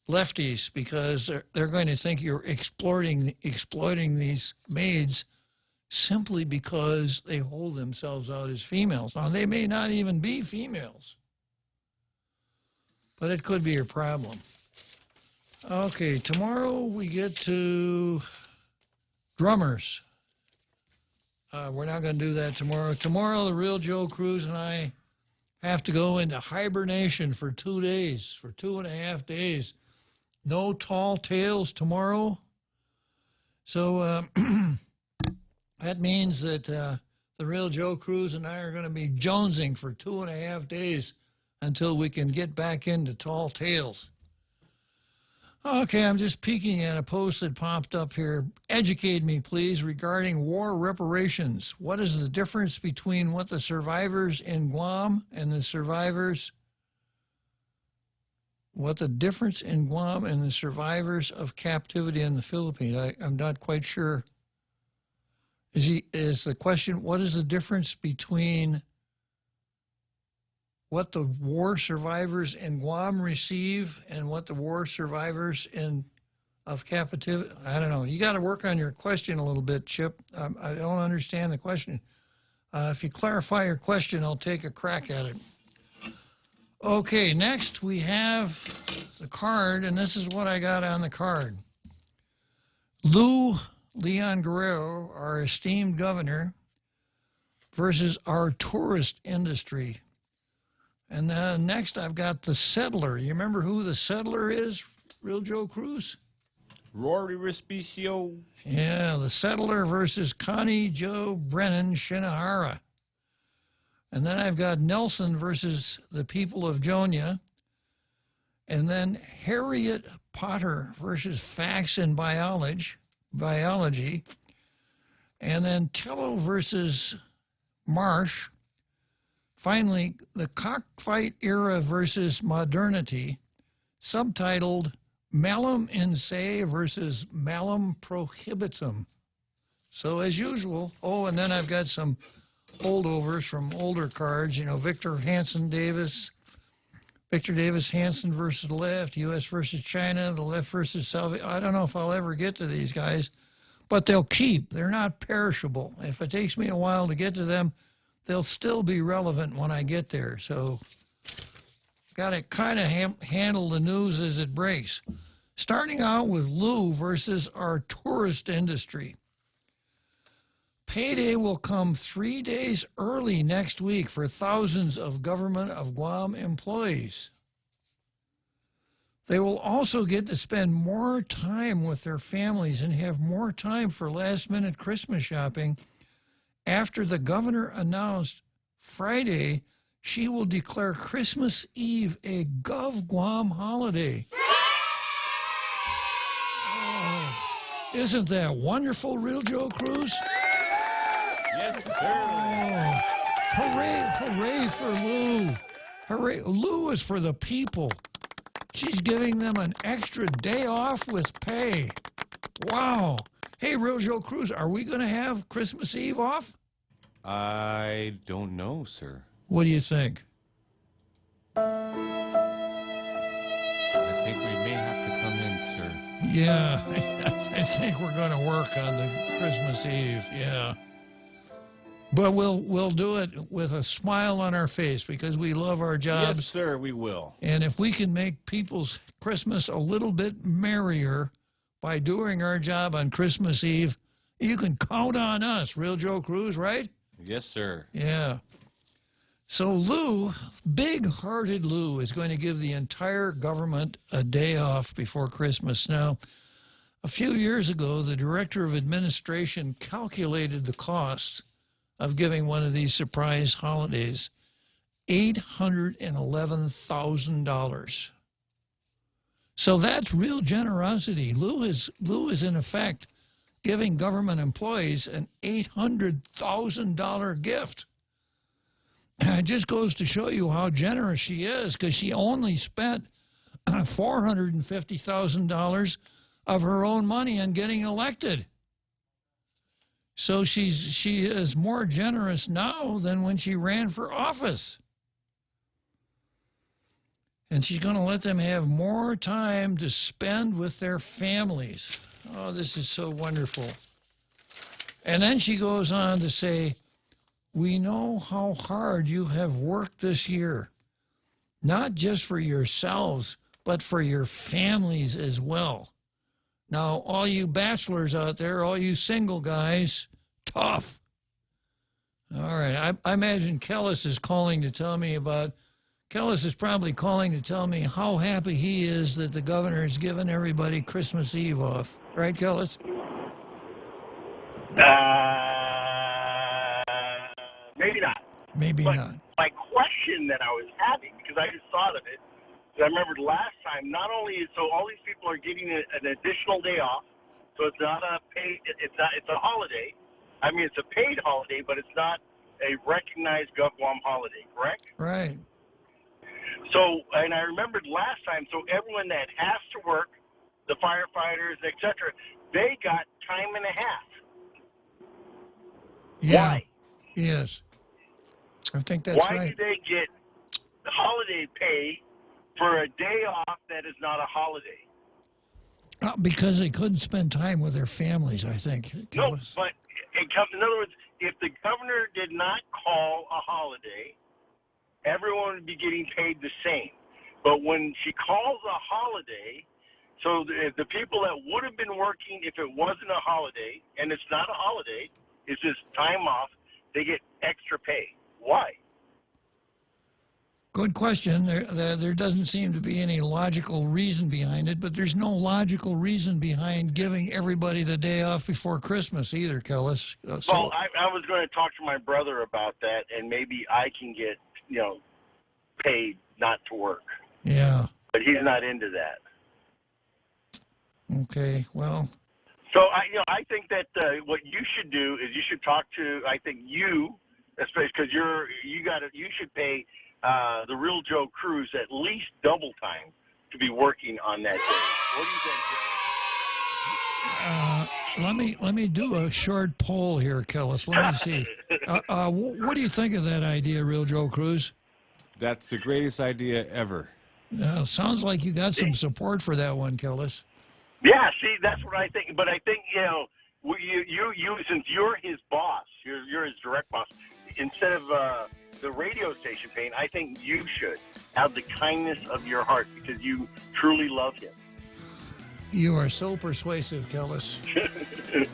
Speaker 16: lefties, because they're going to think you're exploiting these maids simply because they hold themselves out as females. Now, they may not even be females, but it could be a problem. Okay, tomorrow we get to drummers. We're not going to do that tomorrow. Tomorrow, the real Joe Cruz and I have to go into hibernation for 2 days, for 2.5 days. No tall tales tomorrow. So that means that the real Joe Cruz and I are going to be jonesing for 2.5 days until we can get back into tall tales. Okay, I'm just peeking at a post that popped up here. Educate me, please, regarding war reparations. What is the difference between what the survivors in Guam and the survivors... What the difference in Guam and the survivors of captivity in the Philippines? I'm not quite sure. Is the question, what is the difference between what the war survivors in Guam receive and what the war survivors of captivity? I don't know. You got to work on your question a little bit, Chip. I don't understand the question. If you clarify your question, I'll take a crack at it. Okay, next we have the card, and this is what I got on the card. Leon Guerrero, our esteemed governor, versus our tourist industry. And then next I've got the settler. You remember who the settler is, real Joe Cruz?
Speaker 14: Rory Respicio.
Speaker 16: Yeah, the settler versus Connie Joe Brennan Shinohara. And then I've got Nelson versus the people of Jonia. And then Harriet Potter versus facts and biology. And then Tello versus Marsh Finally, the cockfight era versus modernity, subtitled Malum in se versus Malum prohibitum. So as usual, and then I've got some holdovers from older cards, Victor Davis Hansen versus the left, U.S. versus China, the left versus South. I don't know if I'll ever get to these guys, but they'll keep. They're not perishable. If it takes me a while to get to them, they'll still be relevant when I get there. So got to kind of handle the news as it breaks. Starting out with Lou versus our tourist industry. Payday will come 3 days early next week for thousands of Government of Guam employees. They will also get to spend more time with their families and have more time for last-minute Christmas shopping after the governor announced Friday she will declare Christmas Eve a Gov Guam holiday. Isn't that wonderful, Real Joe Cruz?
Speaker 14: Yes, sir.
Speaker 16: Oh, hooray for Lou. Hooray. Lou is for the people. She's giving them an extra day off with pay. Wow. Hey, Real Joe Cruz, are we going to have Christmas Eve off?
Speaker 14: I don't know, sir.
Speaker 16: What do you think?
Speaker 14: I think we may have to come in, sir.
Speaker 16: Yeah, I think we're going to work on the Christmas Eve, yeah. But we'll do it with a smile on our face because we love our jobs.
Speaker 14: Yes, sir, we will.
Speaker 16: And if we can make people's Christmas a little bit merrier by doing our job on Christmas Eve, you can count on us, Real Joe Cruz, right?
Speaker 14: Yes, sir.
Speaker 16: Yeah. So Lou, big-hearted Lou, is going to give the entire government a day off before Christmas. Now, a few years ago, the Director of Administration calculated the cost of giving one of these surprise holidays, $811,000. So that's real generosity. Lou is in effect giving government employees an $800,000 gift. And it just goes to show you how generous she is, because she only spent $450,000 of her own money on getting elected. So she is more generous now than when she ran for office. And she's going to let them have more time to spend with their families. Oh, this is so wonderful. And then she goes on to say, we know how hard you have worked this year, not just for yourselves, but for your families as well. Now, all you bachelors out there, all you single guys, tough. All right, I imagine Kellis is calling to tell me about, Kellis is probably calling to tell me how happy he is that the governor has given everybody Christmas Eve off. Right, Kellis?
Speaker 20: Maybe not.
Speaker 16: Maybe
Speaker 20: but
Speaker 16: not.
Speaker 20: My question that I was having, because I just thought of it, I remembered last time, not only is, so all these people are getting an additional day off, so it's not a paid, it's a holiday. I mean, it's a paid holiday, but it's not a recognized Gov Guam holiday, correct?
Speaker 16: Right.
Speaker 20: So, and I remembered last time, so everyone that has to work, the firefighters, etc., they got time and a half.
Speaker 16: Yeah.
Speaker 20: Why?
Speaker 16: Yes. I think that's
Speaker 20: Why
Speaker 16: right.
Speaker 20: do they get holiday pay for a day off that is not a holiday?
Speaker 16: Because they couldn't spend time with their families, I think.
Speaker 20: No, but it comes, in other words, if the governor did not call a holiday, everyone would be getting paid the same. But when she calls a holiday, so the people that would have been working if it wasn't a holiday, and it's not a holiday, it's just time off, they get extra pay. Why?
Speaker 16: Good question. There doesn't seem to be any logical reason behind it, but there's no logical reason behind giving everybody the day off before Christmas either, Kellis.
Speaker 20: Well, I was going to talk to my brother about that, and maybe I can get, paid not to work.
Speaker 16: Yeah.
Speaker 20: But he's not into that.
Speaker 16: Okay, well.
Speaker 20: So, I think that what you should do is you should talk to, I think you especially because you should pay the real Joe Cruz at least double time to be working on that day. What do you think, Joe?
Speaker 16: Let me do a short poll here, Kellis. Let me see. What do you think of that idea, real Joe Cruz?
Speaker 14: That's the greatest idea ever.
Speaker 16: Sounds like you got some support for that one, Kellis.
Speaker 20: Yeah, see, that's what I think. But I think, you since you're his boss, you're his direct boss, instead of the radio station paying, I think you should have the kindness of your heart because you truly love him.
Speaker 16: You are so persuasive, Kellis.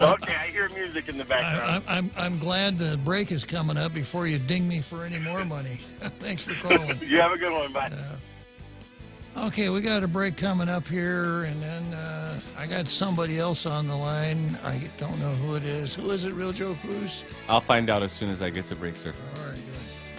Speaker 20: Okay, I hear music in the background.
Speaker 16: I'm glad the break is coming up before you ding me for any more money. Thanks for calling.
Speaker 20: You have a good one. Bye.
Speaker 16: Okay, we got a break coming up here, and then I got somebody else on the line. I don't know who it is. Who is it, real Joe Cruz?
Speaker 14: I'll find out as soon as I get to break, sir.
Speaker 16: All right,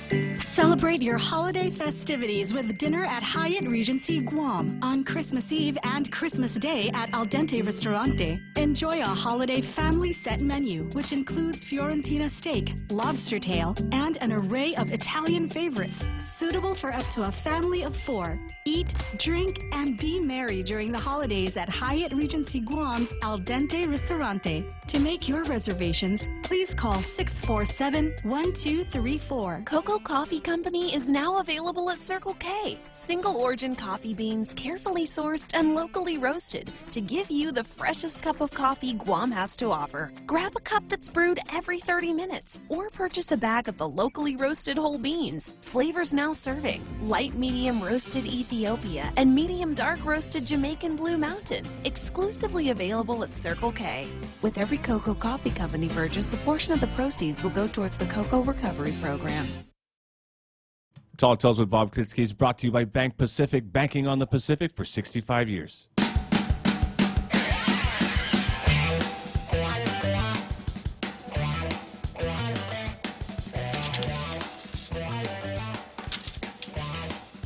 Speaker 16: good.
Speaker 15: Celebrate your holiday festivities with dinner at Hyatt Regency Guam on Christmas Eve and Christmas Day at Al Dente Ristorante. Enjoy a holiday family set menu, which includes Fiorentina steak, lobster tail, and an array of Italian favorites, suitable for up to a family of 4. Eat, drink, and be merry during the holidays at Hyatt Regency Guam's Al Dente Ristorante. To make your reservations, please call 647-1234.
Speaker 21: Cocoa Coffee Company is now available at Circle K. Single origin coffee beans, carefully sourced and locally roasted to give you the freshest cup of coffee Guam has to offer. Grab a cup that's brewed every 30 minutes or purchase a bag of the locally roasted whole beans. Flavors now serving: light medium roasted Ethiopia and medium dark roasted Jamaican Blue Mountain. Exclusively available at Circle K. With every Cocoa Coffee Company purchase, a portion of the proceeds will go towards the Cocoa Recovery Program.
Speaker 14: Tall Tales with Bob Klitzkie is brought to you by Bank Pacific, banking on the Pacific for 65 years.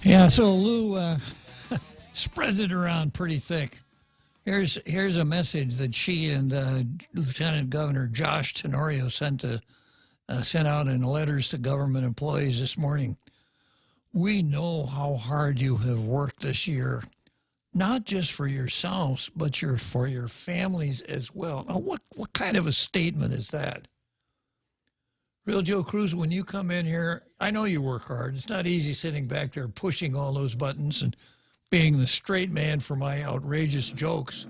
Speaker 16: Yeah, so Lou spreads it around pretty thick. Here's a message that she and Lieutenant Governor Josh Tenorio sent out in letters to government employees this morning. We know how hard you have worked this year, not just for yourselves, but for your families as well. Now, what kind of a statement is that? Real Joe Cruz, when you come in here, I know you work hard. It's not easy sitting back there pushing all those buttons and being the straight man for my outrageous jokes.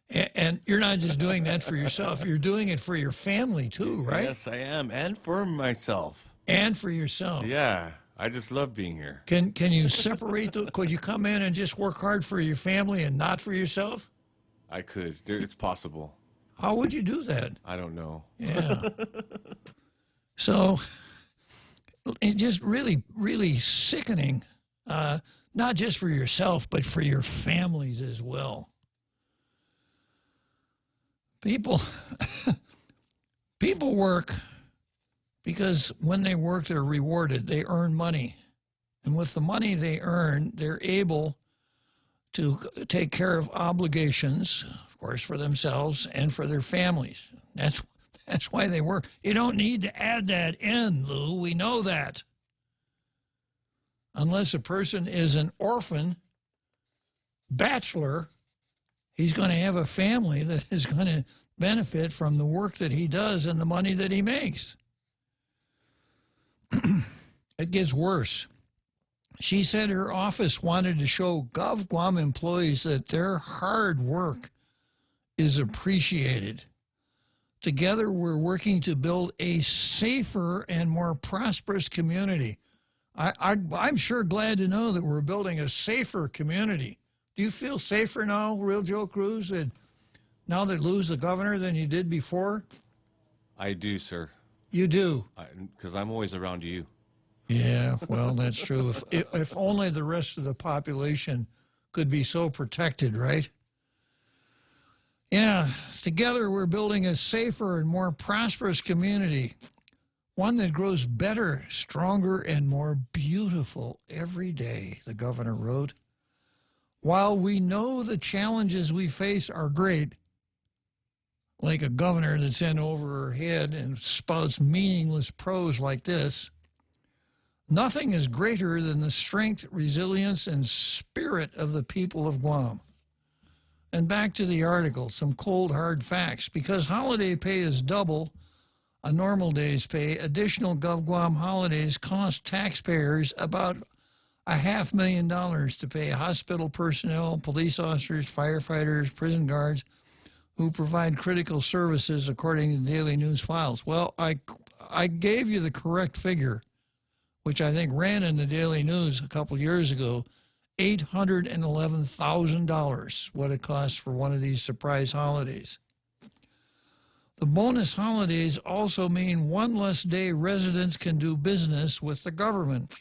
Speaker 16: And you're not just doing that for yourself. You're doing it for your family, too, right?
Speaker 14: Yes, I am. And for myself.
Speaker 16: And for yourself.
Speaker 14: Yeah. I just love being here.
Speaker 16: Can you separate could you come in and just work hard for your family and not for yourself?
Speaker 14: I could. It's possible.
Speaker 16: How would you do that?
Speaker 14: I don't know.
Speaker 16: Yeah. So, it's just really, really sickening, not just for yourself, but for your families as well. People work because when they work, they're rewarded. They earn money. And with the money they earn, they're able to take care of obligations, of course, for themselves and for their families. That's why they work. You don't need to add that in, Lou. We know that. Unless a person is an orphan, bachelor, he's going to have a family that is going to benefit from the work that he does and the money that he makes. It gets worse. She said her office wanted to show GovGuam employees that their hard work is appreciated. Together, we're working to build a safer and more prosperous community. I'm sure glad to know that we're building a safer community. Do you feel safer now, real Joe Cruz, now that Lou's the governor than you did before?
Speaker 14: I do, sir.
Speaker 16: You do?
Speaker 14: Because I'm always around you.
Speaker 16: Yeah, well, that's true. If only the rest of the population could be so protected, right? Yeah, together we're building a safer and more prosperous community, one that grows better, stronger, and more beautiful every day, the governor wrote. While we know the challenges we face are great, like a governor that's in over her head and spouts meaningless prose like this. Nothing is greater than the strength, resilience, and spirit of the people of Guam. And back to the article, some cold, hard facts. Because holiday pay is double a normal day's pay, additional GovGuam holidays cost taxpayers about $500,000 to pay hospital personnel, police officers, firefighters, prison guards, who provide critical services according to Daily News files. Well, I gave you the correct figure, which I think ran in the Daily News a couple years ago, $811,000, what it costs for one of these surprise holidays. The bonus holidays also mean one less day residents can do business with the government.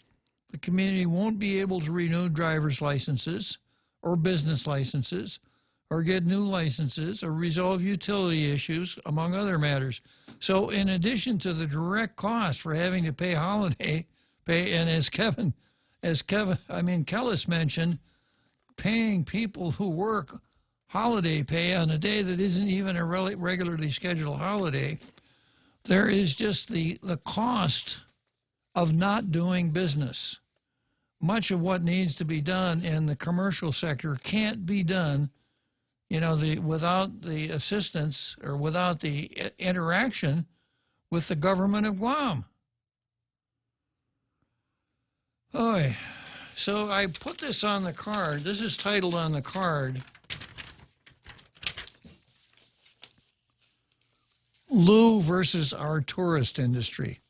Speaker 16: The community won't be able to renew driver's licenses or business licenses or get new licenses or resolve utility issues, among other matters. So in addition to the direct cost for having to pay holiday pay, and as Kellis mentioned, paying people who work holiday pay on a day that isn't even a regularly scheduled holiday, there is just the cost of not doing business. Much of what needs to be done in the commercial sector can't be done, without the assistance or without the interaction with the government of Guam. Oy. So I put this on the card. This is titled on the card, Lou versus our tourist industry.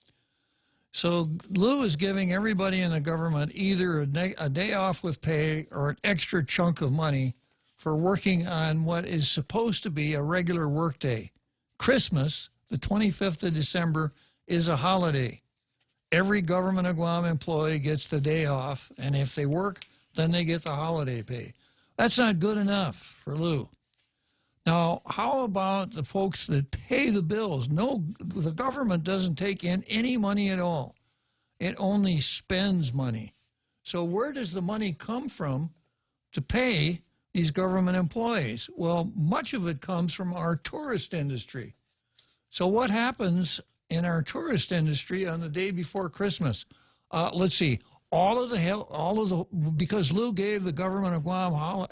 Speaker 16: So Lou is giving everybody in the government either a day off with pay or an extra chunk of money for working on what is supposed to be a regular work day. Christmas, the 25th of December, is a holiday. Every government of Guam employee gets the day off, and if they work, then they get the holiday pay. That's not good enough for Lou. Now, how about the folks that pay the bills? No, the government doesn't take in any money at all. It only spends money. So where does the money come from to pay these government employees? Well, much of it comes from our tourist industry. So what happens in our tourist industry on the day before Christmas? Let's see. Because Lou gave the government of Guam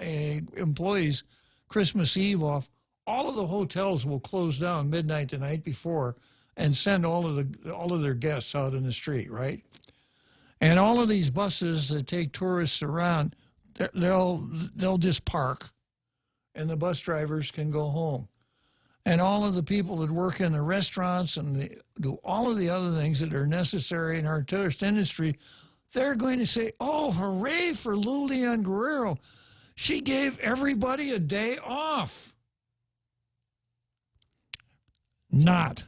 Speaker 16: employees Christmas Eve off, all of the hotels will close down midnight the night before and send all of their guests out in the street, right? And all of these buses that take tourists around, they'll just park, and the bus drivers can go home. And all of the people that work in the restaurants and do all of the other things that are necessary in our tourist industry, they're going to say, oh, hooray for Lulian Guerrero. She gave everybody a day off. Not.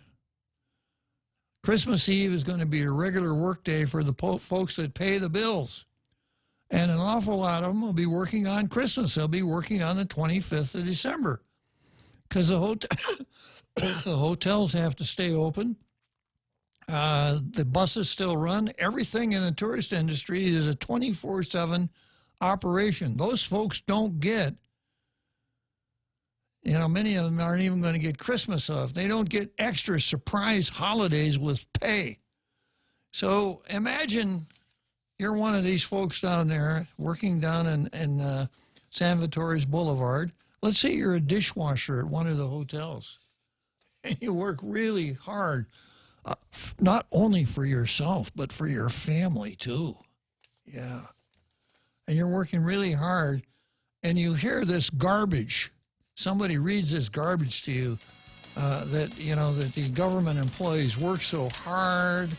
Speaker 16: Christmas Eve is going to be a regular work day for the folks that pay the bills. And an awful lot of them will be working on Christmas. They'll be working on the 25th of December. Because the hotels have to stay open. The buses still run. Everything in the tourist industry is a 24/7 operation. Those folks don't get, many of them aren't even going to get Christmas off. They don't get extra surprise holidays with pay. So imagine you're one of these folks down there working down in San Vittori's Boulevard. Let's say you're a dishwasher at one of the hotels, and you work really hard, not only for yourself, but for your family, too. Yeah. And you're working really hard, and you hear this garbage. Somebody reads this garbage to you, that the government employees work so hard,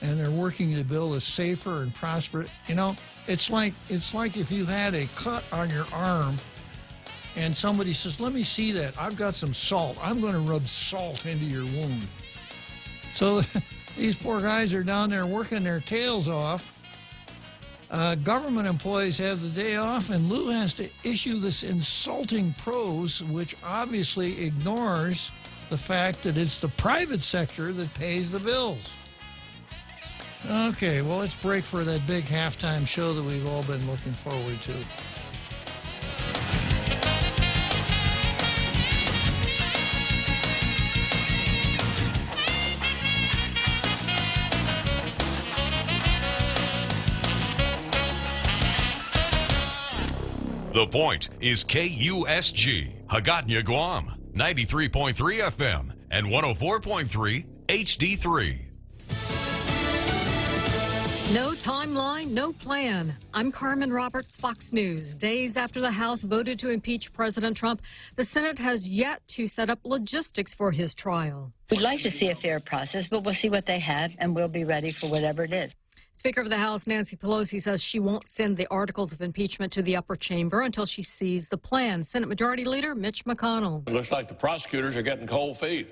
Speaker 16: and they're working to build a safer and prosperous. It's like if you had a cut on your arm, and somebody says, let me see that. I've got some salt. I'm going to rub salt into your wound. So these poor guys are down there working their tails off. Government employees have the day off, and Lou has to issue this insulting prose, which obviously ignores the fact that it's the private sector that pays the bills. Okay, well, let's break for that big halftime show that we've all been looking forward to.
Speaker 1: The Point is KUSG, Hagåtña, Guam, 93.3 FM and 104.3 HD3.
Speaker 3: No timeline, no plan. I'm Carmen Roberts, Fox News. Days after the House voted to impeach President Trump, the Senate has yet to set up logistics for his trial.
Speaker 5: We'd like to see a fair process, but we'll see what they have, and we'll be ready for whatever it is.
Speaker 3: Speaker of the House Nancy Pelosi says she won't send the articles of impeachment to the upper chamber until she sees the plan. Senate Majority Leader Mitch McConnell.
Speaker 6: It looks like the prosecutors are getting cold feet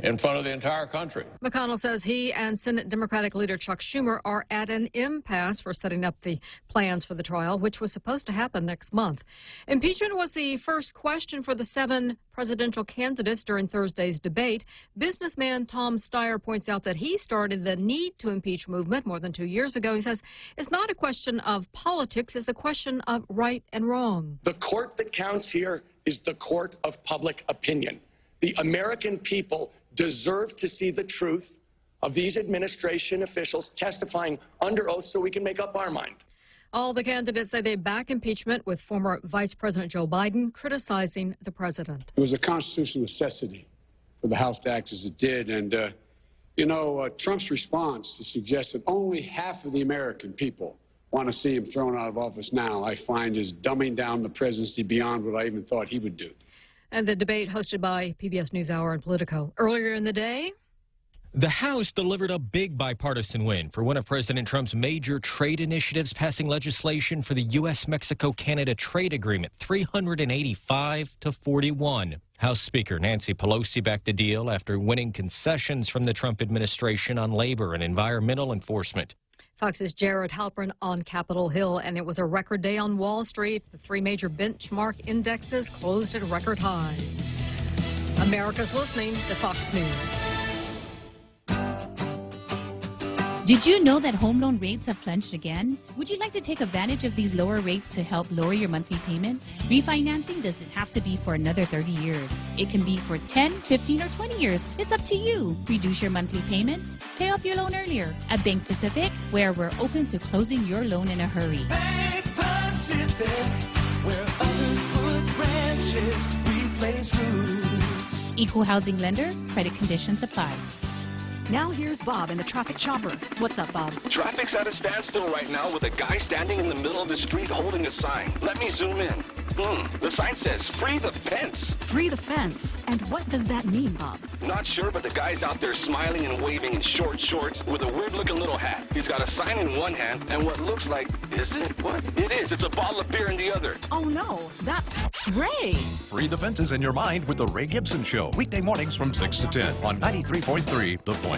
Speaker 6: in front of the entire country.
Speaker 3: McConnell says he and Senate Democratic leader Chuck Schumer are at an impasse for setting up the plans for the trial, which was supposed to happen next month. Impeachment was the first question for the 7 presidential candidates during Thursday's debate. Businessman Tom Steyer points out that he started the need to impeach movement more than 2 years ago. He says it's not a question of politics, it's a question of right and wrong.
Speaker 22: The court that counts here is the court of public opinion. The American people deserve to see the truth of these administration officials testifying under oath so we can make up our mind.
Speaker 3: All the candidates say they back impeachment, with former Vice President Joe Biden criticizing the president.
Speaker 23: It was a constitutional necessity for the House to act as it did. And, Trump's response to suggest that only half of the American people want to see him thrown out of office now, I find is dumbing down the presidency beyond what I even thought he would do.
Speaker 3: And the debate hosted by PBS NewsHour and Politico. Earlier in the day,
Speaker 4: the House delivered a big bipartisan win for one of President Trump's major trade initiatives, passing legislation for the U.S.-Mexico-Canada trade agreement, 385 to 41. House Speaker Nancy Pelosi backed the deal after winning concessions from the Trump administration on labor and environmental enforcement.
Speaker 3: Fox's Jared Halpern on Capitol Hill, and it was a record day on Wall Street. The 3 major benchmark indexes closed at record highs. America's listening to Fox News.
Speaker 24: Did you know that home loan rates have plunged again? Would you like to take advantage of these lower rates to help lower your monthly payments? Refinancing doesn't have to be for another 30 years. It can be for 10, 15, or 20 years. It's up to you. Reduce your monthly payments. Pay off your loan earlier. At Bank Pacific, where we're open to closing your loan in a hurry.
Speaker 25: Bank Pacific, where others put branches, we place roots.
Speaker 24: Equal housing lender. Credit conditions apply.
Speaker 15: Now here's Bob in the traffic chopper. What's up, Bob?
Speaker 26: Traffic's at a standstill right now with a guy standing in the middle of the street holding a sign. Let me zoom in. The sign says, "Free the fence."
Speaker 15: Free the fence? And what does that mean, Bob?
Speaker 26: Not sure, but the guy's out there smiling and waving in short shorts with a weird-looking little hat. He's got a sign in one hand and what looks like, is it? What? It is. It's a bottle of beer in the other.
Speaker 15: Oh, no. That's Ray.
Speaker 9: Free the fences in your mind with The Ray Gibson Show. Weekday mornings from 6 to 10 on 93.3 The Point.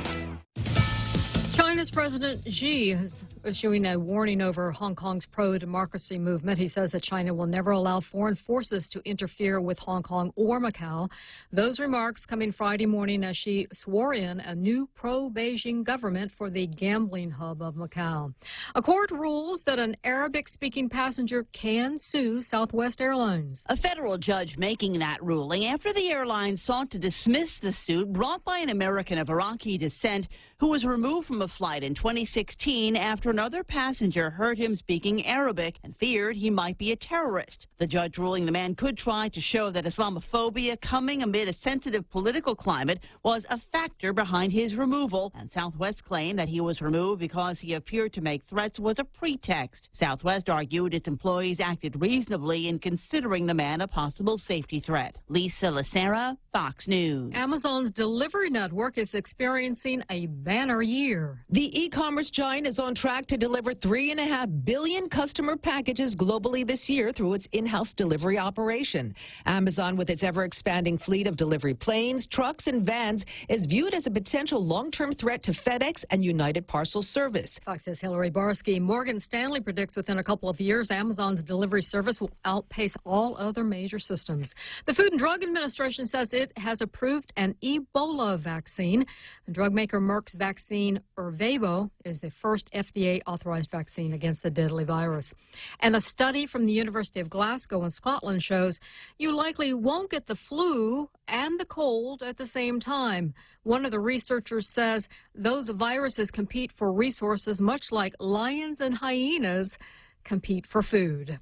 Speaker 3: China's President Xi is issuing a warning over Hong Kong's pro-democracy movement. He says that China will never allow foreign forces to interfere with Hong Kong or Macau. Those remarks coming Friday morning as Xi swore in a new pro-Beijing government for the gambling hub of Macau. A court rules that an Arabic-speaking passenger can sue Southwest Airlines.
Speaker 27: A federal judge making that ruling after the airline sought to dismiss the suit brought by an American of Iraqi descent who was removed from a flight in 2016 after another passenger heard him speaking Arabic and feared he might be a terrorist. The judge ruling the man could try to show that Islamophobia coming amid a sensitive political climate was a factor behind his removal, and Southwest claimed that he was removed because he appeared to make threats was a pretext. Southwest argued its employees acted reasonably in considering the man a possible safety threat. Lisa Lacera, Fox News.
Speaker 3: Amazon's delivery network is experiencing a banner year.
Speaker 28: The e-commerce giant is on track to deliver 3.5 billion customer packages globally this year through its in-house delivery operation. Amazon, with its ever-expanding fleet of delivery planes, trucks, and vans, is viewed as a potential long-term threat to FedEx and United Parcel Service.
Speaker 3: Fox's Hillary Barsky. Morgan Stanley predicts within a couple of years, Amazon's delivery service will outpace all other major systems. The Food and Drug Administration says it has approved an Ebola vaccine. Drug maker Merck's vaccine, Ervebo, is the first FDA-authorized vaccine against the deadly virus. And a study from the University of Glasgow in Scotland shows you likely won't get the flu and the cold at the same time. One of the researchers says those viruses compete for resources much like lions and hyenas compete for food.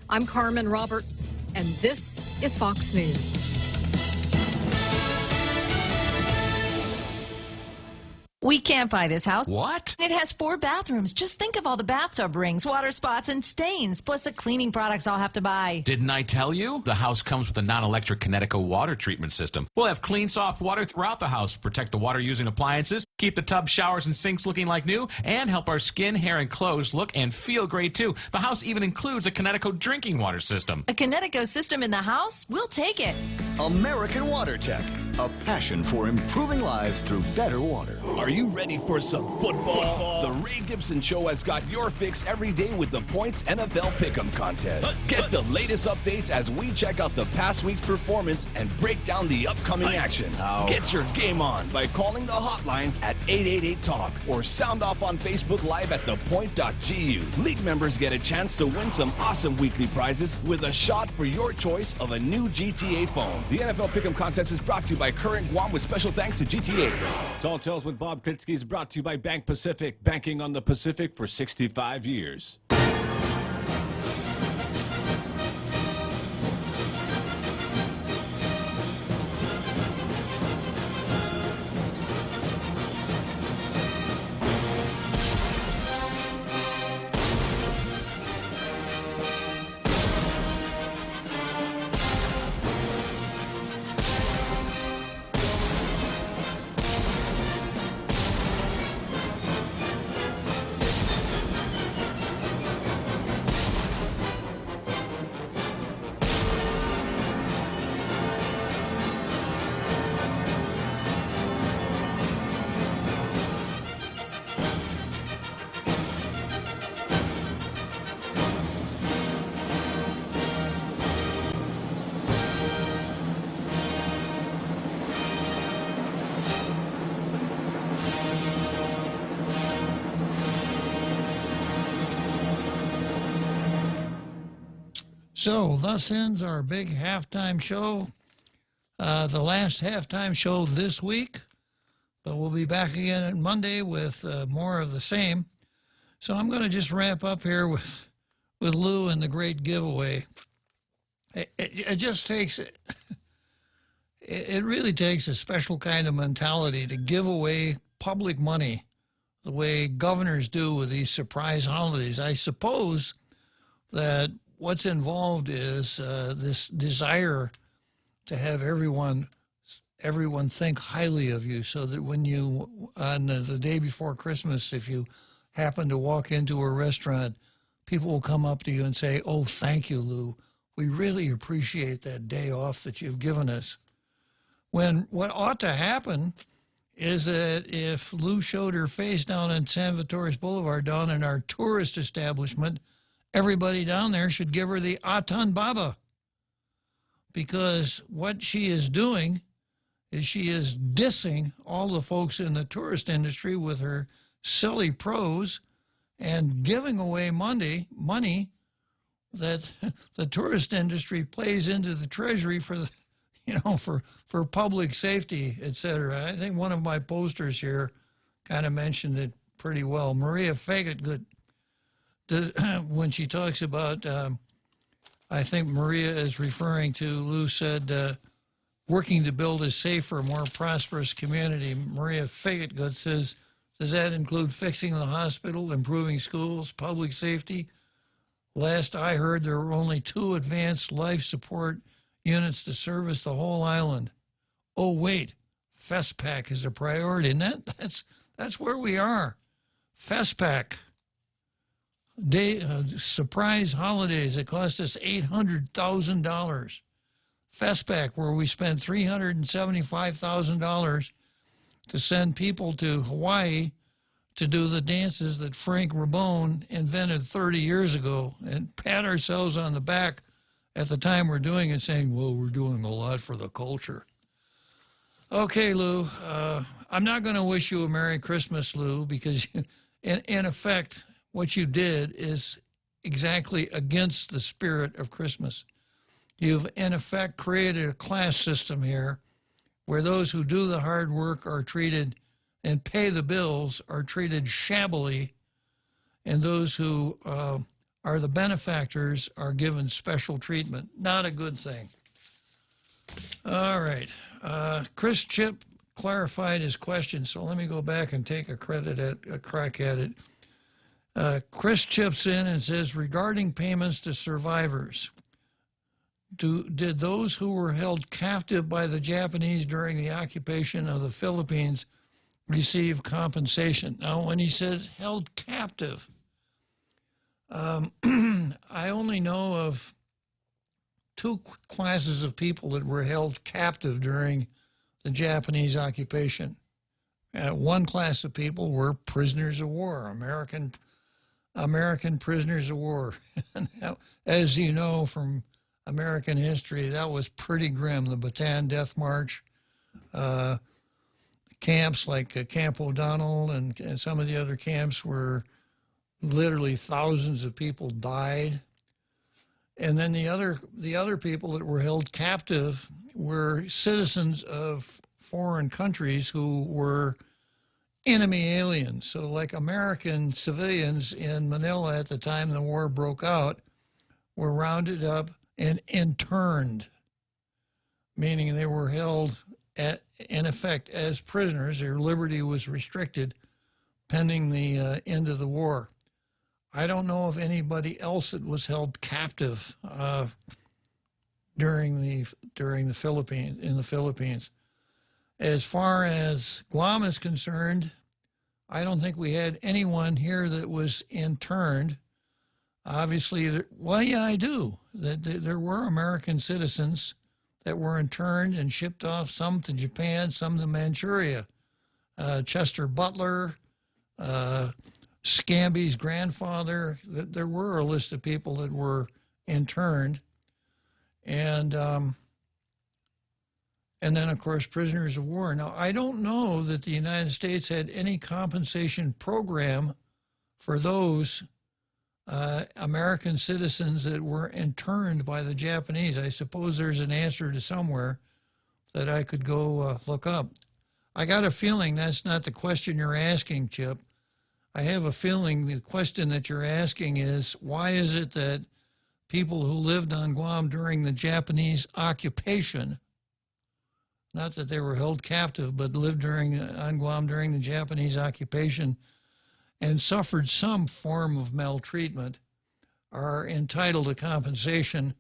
Speaker 3: I'm Carmen Roberts, and this is Fox News.
Speaker 2: We can't buy this house.
Speaker 7: What?
Speaker 2: It has 4 bathrooms. Just think of all the bathtub rings, water spots, and stains, plus the cleaning products I'll have to buy.
Speaker 7: Didn't I tell you? The house comes with a non-electric Kinetico water treatment system. We'll have clean, soft water throughout the house, protect the water-using appliances, keep the tub, showers, and sinks looking like new, and help our skin, hair, and clothes look and feel great, too. The house even includes a Kinetico drinking water system.
Speaker 2: A Kinetico system in the house? We'll take it.
Speaker 8: American Water Tech, a passion for improving lives through better water.
Speaker 14: Are you ready for some football? The Ray Gibson Show has got your fix every day with the Points NFL Pick'em contest. Get the latest updates as we check out the past week's performance and break down the upcoming action. Get your game on by calling the hotline at 888-TALK or sound off on Facebook Live at thepoint.gu. League members get a chance to win some awesome weekly prizes with a shot for your choice of a new GTA phone. The NFL Pick'em contest is brought to you by Current Guam with special thanks to GTA. Tall Tales with Bob Klitzkie is brought to you by Bank Pacific, banking on the Pacific for 65 years.
Speaker 16: So, thus ends our big halftime show. The last halftime show this week. But we'll be back again on Monday with more of the same. So I'm going to just wrap up here with Lou and the great giveaway. It just takes... It really takes a special kind of mentality to give away public money the way governors do with these surprise holidays. I suppose that what's involved is this desire to have everyone think highly of you, so that when you, on the day before Christmas, if you happen to walk into a restaurant, people will come up to you and say, "Oh, thank you, Lou. We really appreciate that day off that you've given us." When what ought to happen is that if Lou showed her face down on San Vitores Boulevard, down in our tourist establishment, everybody down there should give her the Atan Baba. Because what she is doing is she is dissing all the folks in the tourist industry with her silly prose and giving away money that the tourist industry plays into the treasury for the, for public safety, et cetera. I think one of my posters here kind of mentioned it pretty well. Maria Fagetgood, when she talks about, I think Maria is referring to, Lou said, working to build a safer, more prosperous community. Maria Fagetgood says, does that include fixing the hospital, improving schools, public safety? Last I heard, there were only 2 advanced life support units to service the whole island. Oh, wait, FESPAC is a priority, and that's where we are. FESPAC. Surprise holidays that cost us $800,000. FESPAC, where we spent $375,000 to send people to Hawaii to do the dances that Frank Rabone invented 30 years ago, and pat ourselves on the back at the time we're doing it, saying, well, we're doing a lot for the culture. Okay, Lou, I'm not going to wish you a Merry Christmas, Lou, because in effect, what you did is exactly against the spirit of Christmas. You've, in effect, created a class system here where those who do the hard work are treated and pay the bills are treated shabbily, and those who the benefactors are given special treatment. Not a good thing. All right. Chris Chip clarified his question, so let me go back and take a crack at it. Chris chips in and says, regarding payments to survivors, did those who were held captive by the Japanese during the occupation of the Philippines receive compensation? Now, when he says held captive, I only know of two classes of people that were held captive during the Japanese occupation. One class of people were prisoners of war, American prisoners of war. Now, as you know from American history, that was pretty grim. The Bataan Death March, camps like Camp O'Donnell and some of the other camps where literally thousands of people died. And then the other people that were held captive were citizens of foreign countries who were enemy aliens. So like American civilians in Manila at the time the war broke out were rounded up and interned, meaning they were held in effect as prisoners. Their liberty was restricted pending the end of the war. I don't know of anybody else that was held captive during the Philippines. As far as Guam is concerned, I don't think we had anyone here that was interned. Obviously, well, yeah, I do. There were American citizens that were interned and shipped off, some to Japan, some to Manchuria. Chester Butler, Scamby's grandfather, there were a list of people that were interned. And then, of course, prisoners of war. Now, I don't know that the United States had any compensation program for those American citizens that were interned by the Japanese. I suppose there's an answer to somewhere that I could go look up. I got a feeling that's not the question you're asking, Chip. I have a feeling the question that you're asking is, why is it that people who lived on Guam during the Japanese occupation, not that they were held captive, but lived on Guam during the Japanese occupation and suffered some form of maltreatment, are entitled to compensation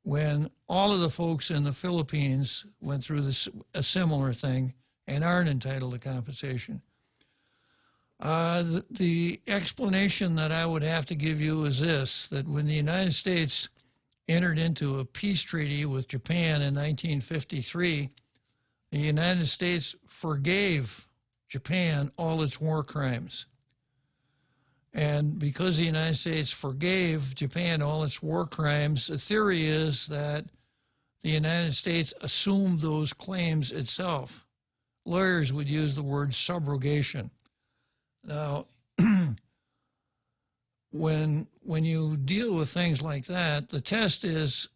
Speaker 16: when all of the folks in the Philippines went through a similar thing and aren't entitled to compensation. The explanation that I would have to give you is this, that when the United States entered into a peace treaty with Japan in 1953, the United States forgave Japan all its war crimes. And because the United States forgave Japan all its war crimes, the theory is that the United States assumed those claims itself. Lawyers would use the word subrogation. Now, when you deal with things like that, the test is,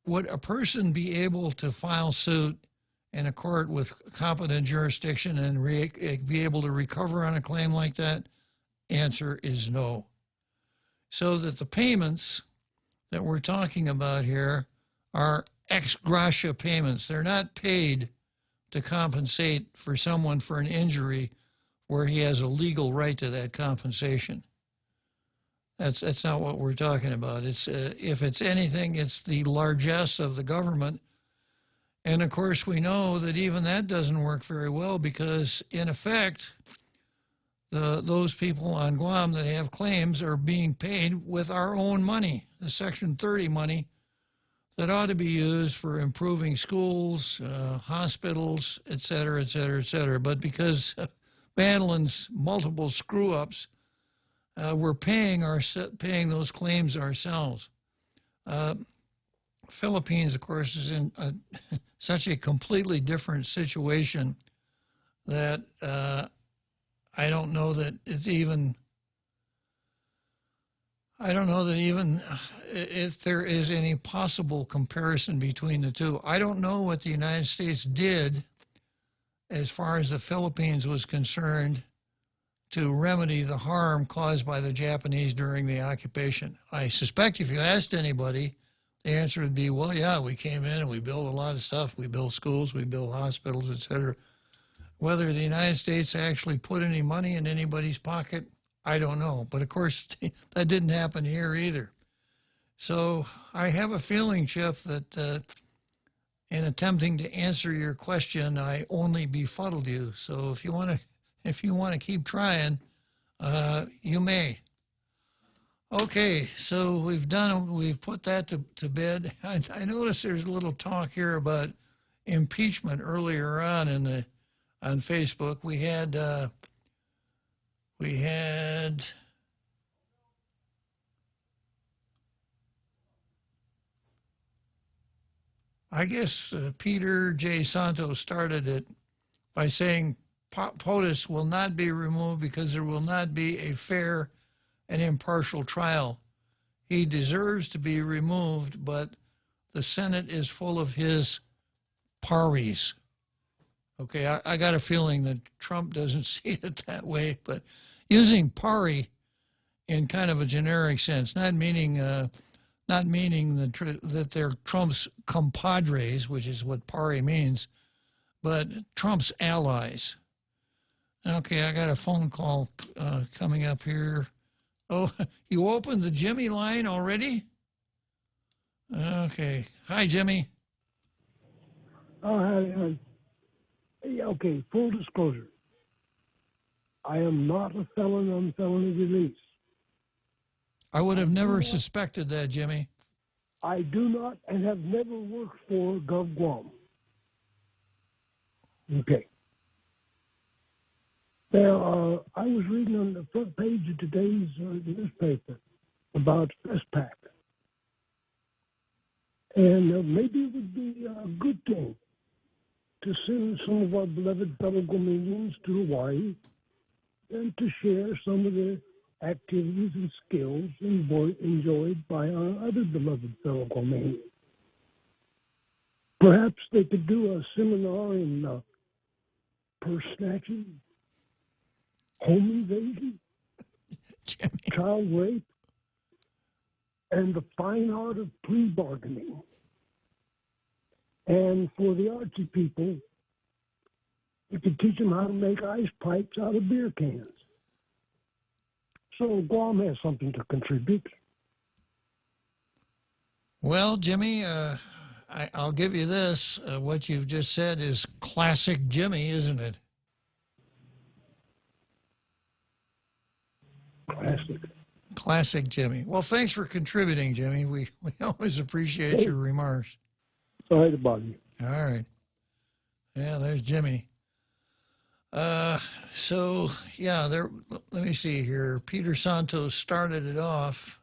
Speaker 16: would a person be able to file suit in a court with competent jurisdiction and be able to recover on a claim like that? Answer is no. So that the payments that we're talking about here are ex gratia payments. They're not paid to compensate for someone for an injury where he has a legal right to that compensation. That's not what we're talking about. It's if it's anything, it's the largesse of the government. And of course, we know that even that doesn't work very well because, in effect, those people on Guam that have claims are being paid with our own money, the Section 30 money that ought to be used for improving schools, hospitals, et cetera, et cetera, et cetera. But because Bandolin's multiple screw-ups, we're paying those claims ourselves. Philippines, of course, is in such a completely different situation that I don't know that if there is any possible comparison between the two. I don't know what the United States did as far as the Philippines was concerned to remedy the harm caused by the Japanese during the occupation. I suspect if you asked anybody, the answer would be, well, yeah, we came in and we built a lot of stuff. We built schools, we built hospitals, etc. Whether the United States actually put any money in anybody's pocket, I don't know. But, of course, that didn't happen here either. So I have a feeling, Chip, that in attempting to answer your question, I only befuddled you. So if you want to keep trying, you may. Okay, so we've put that to bed. I noticed there's a little talk here about impeachment earlier on on Facebook. We had I guess Peter J. Santos started it by saying POTUS will not be removed because there will not be a fair and impartial trial. He deserves to be removed, but the Senate is full of his paris. Okay, I got a feeling that Trump doesn't see it that way, but using pari in kind of a generic sense, not meaning that they're Trump's compadres, which is what pari means, but Trump's allies. Okay, I got a phone call coming up here. Oh, you opened the Jimmy line already? Okay. Hi, Jimmy.
Speaker 10: Oh, hi. Okay, full disclosure. I am not a felon on felony release.
Speaker 16: I would have never suspected that, Jimmy.
Speaker 10: I do not and have never worked for Gov Guam. Okay. Now, I was reading on the front page of today's newspaper about FESPAC. And maybe it would be a good thing to send some of our beloved fellow Guamanians to Hawaii and to share some of the activities and skills enjoyed by our other beloved fellow Guamanians. Perhaps they could do a seminar in purse snatching, home invasion, child rape, and the fine art of plea bargaining. And for the artsy people, we could teach them how to make ice pipes out of beer cans. So Guam has something to contribute.
Speaker 16: Well, Jimmy, I'll give you this. What you've just said is classic Jimmy, isn't it? Classic Jimmy. Well, thanks for contributing, Jimmy. We always appreciate your remarks.
Speaker 10: Sorry to bother you.
Speaker 16: All right. Yeah, there's Jimmy. So, yeah, let me see here. Peter Santos started it off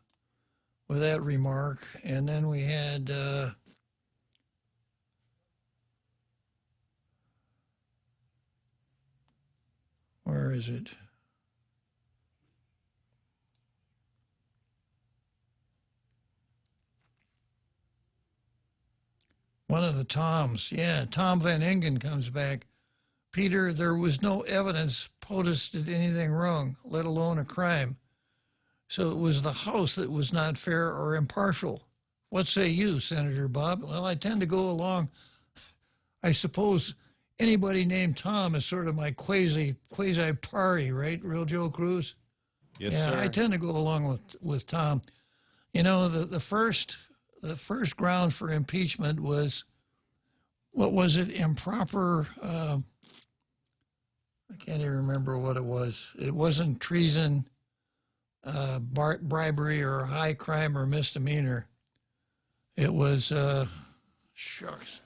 Speaker 16: with that remark, and then we had where is it? One of the Toms. Yeah, Tom Van Ingen comes back. Peter, there was no evidence POTUS did anything wrong, let alone a crime. So it was the House that was not fair or impartial. What say you, Senator Bob? Well, I tend to go along. I suppose anybody named Tom is sort of my quasi-pari, right? Real Joe Cruz?
Speaker 14: Yes,
Speaker 16: yeah,
Speaker 14: sir.
Speaker 16: I tend to go along with Tom. You know, the first ground for impeachment was, what was it, improper, I can't even remember what it was. It wasn't treason, bribery, or high crime or misdemeanor. It was, shucks.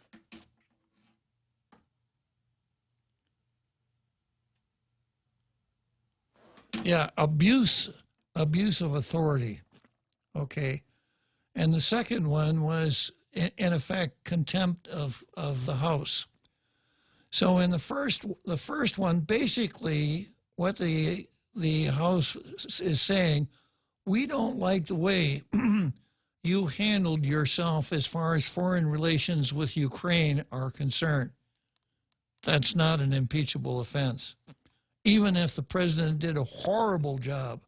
Speaker 16: Yeah, abuse of authority. Okay. And the second one was, in effect, contempt of the House. So in the first one, basically what the House is saying, we don't like the way you handled yourself as far as foreign relations with Ukraine are concerned. That's not an impeachable offense. even if the president did a horrible job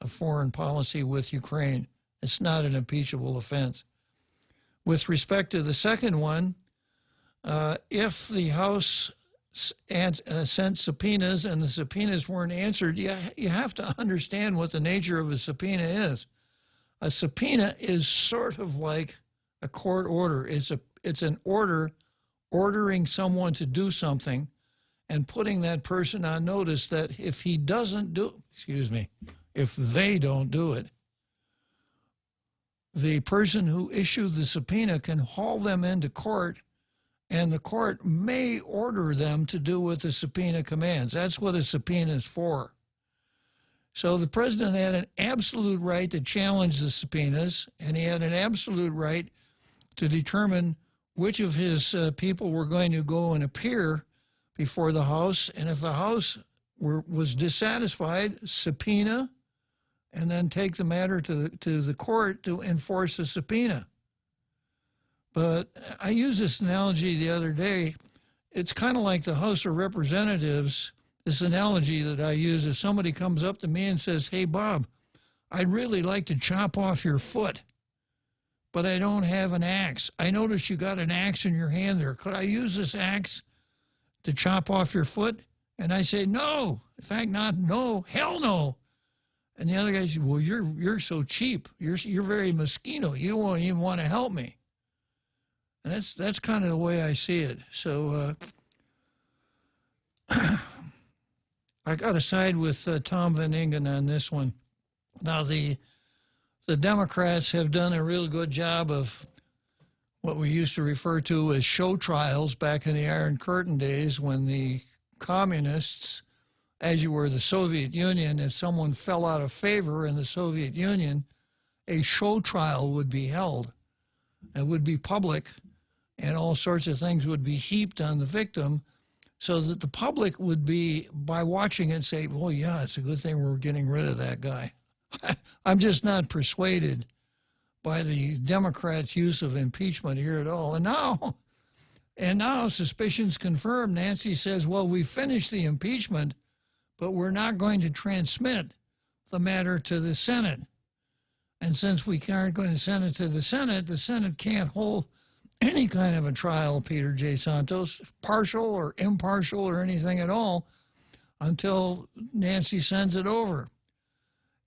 Speaker 16: of foreign policy with Ukraine. It's not an impeachable offense. With respect to the second one, if the House sent subpoenas and the subpoenas weren't answered, you have to understand what the nature of a subpoena is. A subpoena is sort of like a court order. It's an order ordering someone to do something and putting that person on notice that if he doesn't do, if they don't do it, the person who issued the subpoena can haul them into court, and the court may order them to do what the subpoena commands. That's what a subpoena is for. So the president had an absolute right to challenge the subpoenas, and he had an absolute right to determine which of his people were going to go and appear before the House. And if the House was dissatisfied, subpoena, and then take the matter to the court to enforce the subpoena. But I used this analogy the other day. It's kind of like the House of Representatives, this analogy that I use. If somebody comes up to me and says, "Hey, Bob, I'd really like to chop off your foot, but I don't have an axe. I noticed you got an axe in your hand there. Could I use this axe to chop off your foot?" And I say, "No. In fact, no. Hell no." And the other guy says, "Well, you're so cheap. You're very mesquito. You won't even want to help me." And that's kind of the way I see it. So I got to side with Tom Van Ingen on this one. Now the Democrats have done a real good job of what we used to refer to as show trials back in the Iron Curtain days, when the communists, as you were the Soviet Union, if someone fell out of favor in the Soviet Union, a show trial would be held. It would be public, and all sorts of things would be heaped on the victim, so that the public would be, by watching it, say, "Well, yeah, it's a good thing we're getting rid of that guy." I'm just not persuaded by the Democrats' use of impeachment here at all. And now suspicions confirmed. Nancy says, "Well, we finished the impeachment, but we're not going to transmit the matter to the Senate. And since we aren't going to send it to the Senate can't hold any kind of a trial, Peter J. Santos, partial or impartial or anything at all, until Nancy sends it over."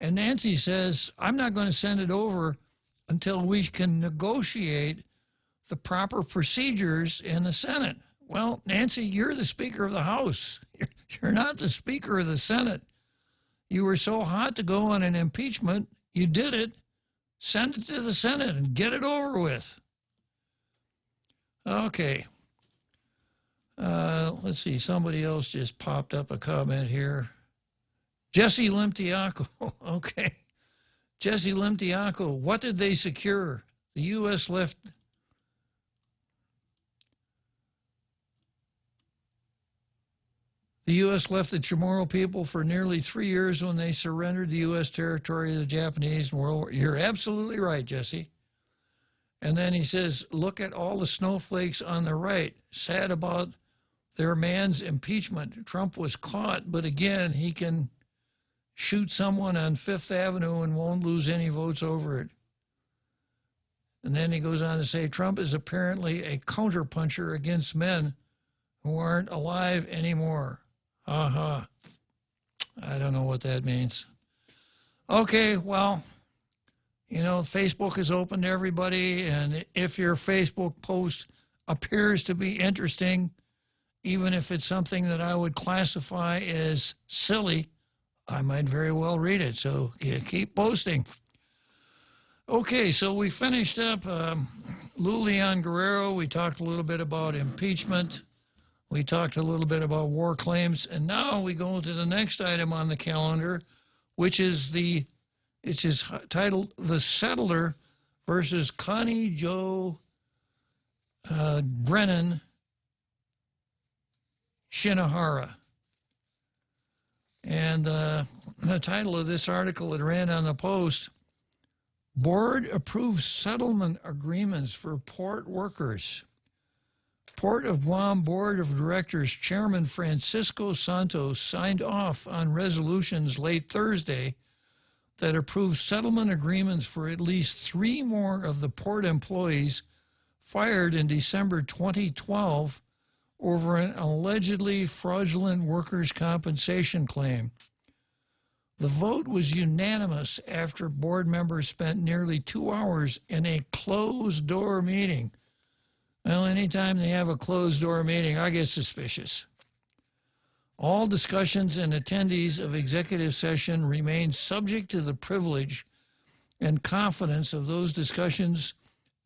Speaker 16: And Nancy says, "I'm not going to send it over until we can negotiate the proper procedures in the Senate." Well, Nancy, you're the Speaker of the House. You're not the Speaker of the Senate. You were so hot to go on an impeachment, you did it. Send it to the Senate and get it over with. Okay. Let's see. Somebody else just popped up a comment here. Jesse Limtiaco. Okay. Jesse Limtiaco. What did they secure? The U.S. left... The U.S. left the Chamorro people for nearly 3 years when they surrendered the U.S. territory to the Japanese in World War. You're absolutely right, Jesse. And then he says, "Look at all the snowflakes on the right, sad about their man's impeachment. Trump was caught, but again, he can shoot someone on Fifth Avenue and won't lose any votes over it." And then he goes on to say, "Trump is apparently a counterpuncher against men who aren't alive anymore." I don't know what that means. Okay, well, Facebook is open to everybody, and if your Facebook post appears to be interesting, even if it's something that I would classify as silly, I might very well read it. So keep posting. Okay, so we finished up Lulian Guerrero. We talked a little bit about impeachment. We talked a little bit about war claims, and now we go to the next item on the calendar, which is titled "The Settler versus Connie Jo Brennan Shinohara." And the title of this article, it ran on the Post, "Board approves settlement agreements for port workers." Port of Guam Board of Directors Chairman Francisco Santos signed off on resolutions late Thursday that approved settlement agreements for at least 3 more of the port employees fired in December 2012 over an allegedly fraudulent workers' compensation claim. The vote was unanimous after board members spent nearly 2 hours in a closed-door meeting. Well, anytime they have a closed-door meeting, I get suspicious. All discussions and attendees of executive session remain subject to the privilege and confidence of those discussions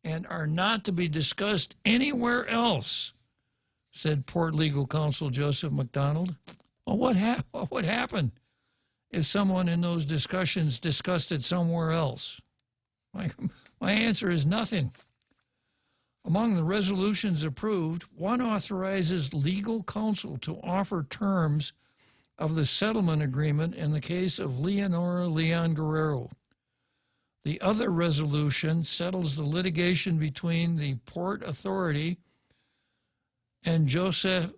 Speaker 16: and are not to be discussed anywhere else, said Port Legal Counsel Joseph McDonald. Well, what would happen if someone in those discussions discussed it somewhere else? My answer is nothing. Among the resolutions approved, one authorizes legal counsel to offer terms of the settlement agreement in the case of Leonora Leon Guerrero. The other resolution settles the litigation between the Port Authority and Josette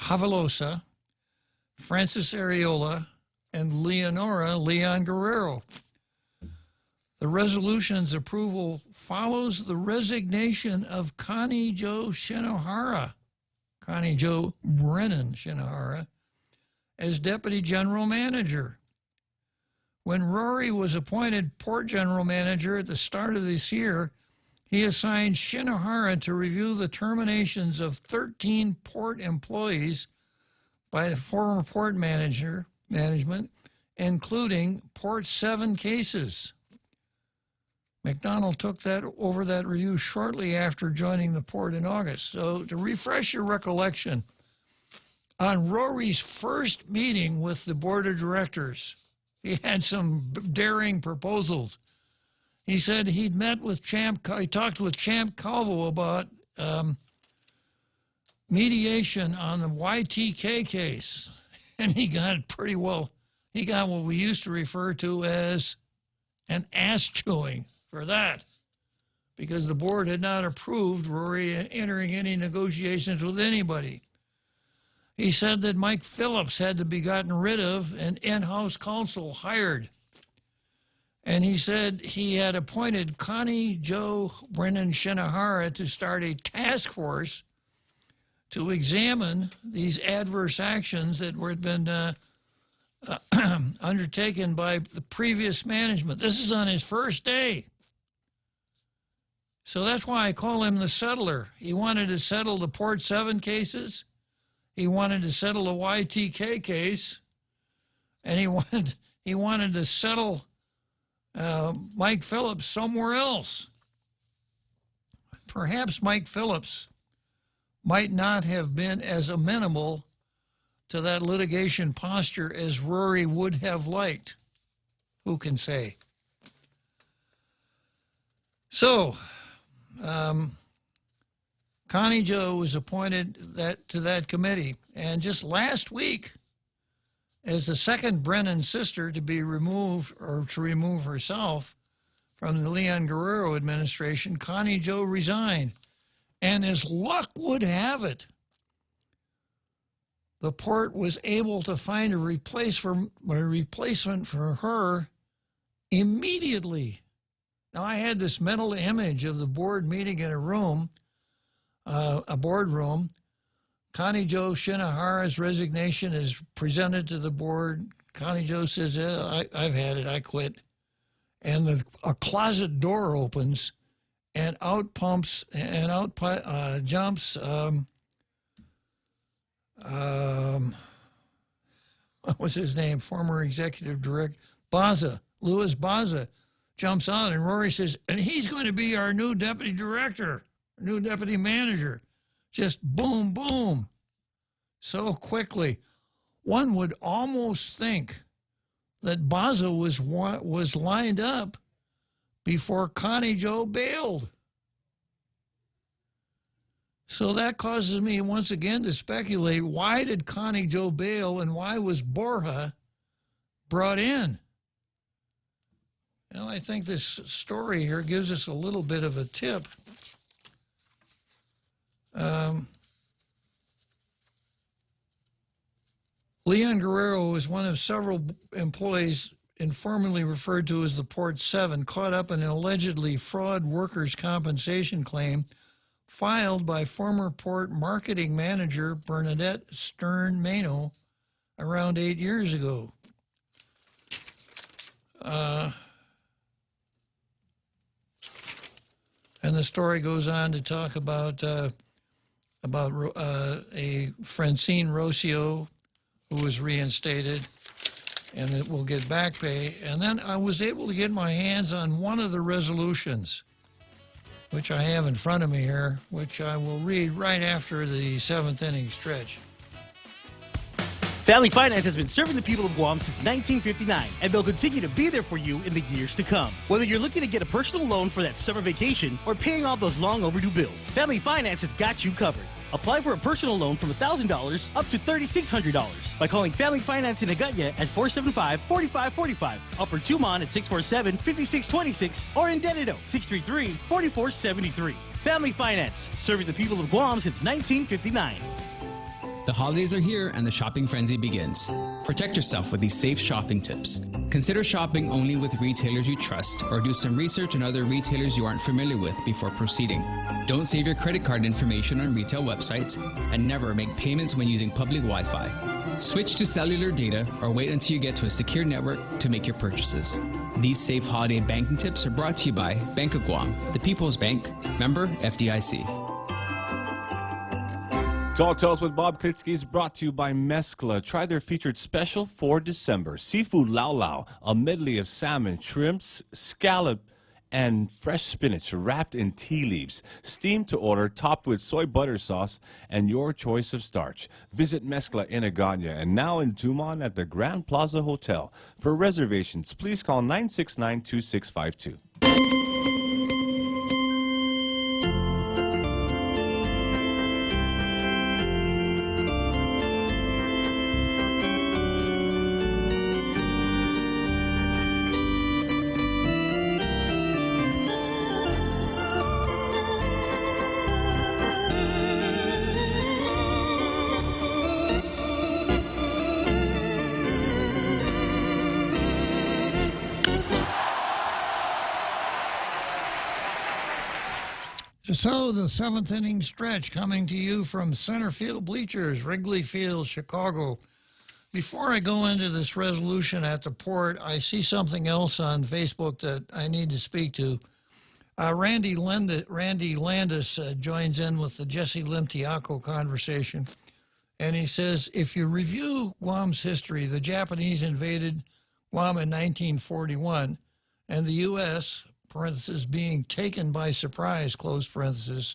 Speaker 16: Havalosa, Francis Areola, and Leonora Leon Guerrero. The resolution's approval follows the resignation of Connie Jo Brennan Shinohara, as Deputy General Manager. When Rory was appointed Port General Manager at the start of this year, he assigned Shinohara to review the terminations of 13 port employees by the former port management, including Port 7 cases. McDonald took over that review shortly after joining the port in August. So to refresh your recollection, on Rory's first meeting with the board of directors, he had some daring proposals. He said he'd met with he talked with Champ Calvo about mediation on the YTK case, and he got what we used to refer to as an ass chewing for that, because the board had not approved Rory entering any negotiations with anybody. He said that Mike Phillips had to be gotten rid of and in-house counsel hired. And he said he had appointed Connie Jo Brennan Shinohara to start a task force to examine these adverse actions that were been undertaken by the previous management. This is on his first day. So that's why I call him the settler. He wanted to settle the Port 7 cases. He wanted to settle the YTK case. And he wanted to settle Mike Phillips somewhere else. Perhaps Mike Phillips might not have been as amenable to that litigation posture as Rory would have liked. Who can say? So, Connie Jo was appointed to that committee, and just last week, as the second Brennan sister to be removed or to remove herself from the Leon Guerrero administration, Connie Jo resigned. And as luck would have it, the port was able to find a replacement for her immediately. Now, I had this mental image of the board meeting in a room, a boardroom. Connie Jo Shinohara's resignation is presented to the board. Connie Jo says, I've had it, I quit. And a closet door opens, and out jumps, what was his name? Former executive director, Louis Baza, jumps out, and Rory says, and he's going to be our new deputy director, new deputy manager. Just boom, boom, so quickly. One would almost think that Baza was lined up before Connie Jo bailed. So that causes me once again to speculate, why did Connie Jo bail and why was Borja brought in? Well, I think this story here gives us a little bit of a tip. Leon Guerrero was one of several employees informally referred to as the Port 7, caught up in an allegedly fraud workers' compensation claim filed by former port marketing manager Bernadette Stern-Mano around 8 years ago. And the story goes on to talk about a Francine Rocio who was reinstated, and it will get back pay. And then I was able to get my hands on one of the resolutions, which I have in front of me here, which I will read right after the seventh inning stretch.
Speaker 11: Family Finance has been serving the people of Guam since 1959, and they'll continue to be there for you in the years to come. Whether you're looking to get a personal loan for that summer vacation or paying off those long overdue bills, Family Finance has got you covered. Apply for a personal loan from $1,000 up to $3,600 by calling Family Finance in Agutya at 475-4545, Upper Tumon at 647-5626, or in Dededo, 633-4473. Family Finance, serving the people of Guam since 1959.
Speaker 12: The holidays are here and the shopping frenzy begins. Protect yourself with these safe shopping tips. Consider shopping only with retailers you trust, or do some research on other retailers you aren't familiar with before proceeding. Don't save your credit card information on retail websites, and never make payments when using public Wi-Fi. Switch to cellular data or wait until you get to a secure network to make your purchases. These safe holiday banking tips are brought to you by Bank of Guam, the People's Bank, member FDIC.
Speaker 14: Tall Tales with Bob Klitzkie is brought to you by Mescla. Try their featured special for December. Seafood Lao Lao, a medley of salmon, shrimps, scallop, and fresh spinach wrapped in tea leaves. Steamed to order, topped with soy butter sauce and your choice of starch. Visit Mescla in Agana and now in Tumon at the Grand Plaza Hotel. For reservations, please call 969-2652.
Speaker 16: So the seventh inning stretch coming to you from center field bleachers, Wrigley Field, Chicago. Before I go into this resolution at the port, I see something else on Facebook that I need to speak to. Randy Landis joins in with the Jesse Limtiaco conversation, and he says, if you review Guam's history, the Japanese invaded Guam in 1941, and the U.S., parenthesis, being taken by surprise, close parenthesis,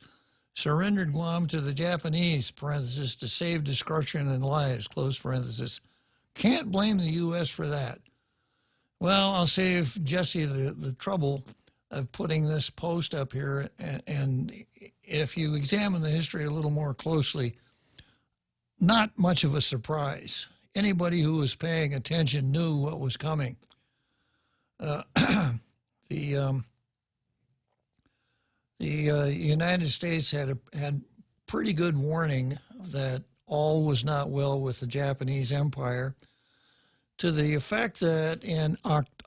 Speaker 16: surrendered Guam to the Japanese, parenthesis, to save destruction and lives, close parenthesis. Can't blame the U.S. for that. Well, I'll save Jesse the trouble of putting this post up here, and if you examine the history a little more closely, not much of a surprise. Anybody who was paying attention knew what was coming. The United States had pretty good warning that all was not well with the Japanese Empire, to the effect that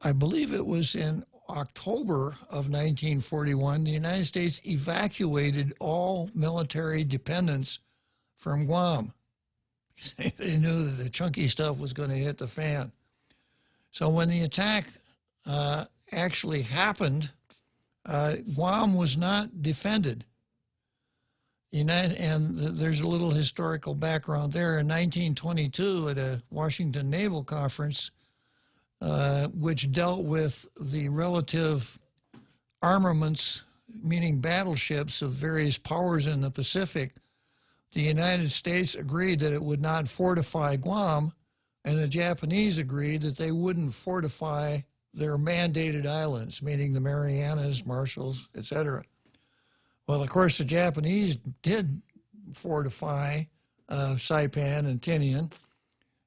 Speaker 16: I believe it was in October of 1941, the United States evacuated all military dependents from Guam. They knew that the chunky stuff was going to hit the fan. So when the attack actually happened, Guam was not defended. And there's a little historical background there. In 1922, at a Washington Naval Conference, which dealt with the relative armaments, meaning battleships of various powers in the Pacific, the United States agreed that it would not fortify Guam, and the Japanese agreed that they wouldn't fortify their mandated islands, meaning the Marianas, Marshalls, etc. Well, of course, the Japanese did fortify Saipan and Tinian,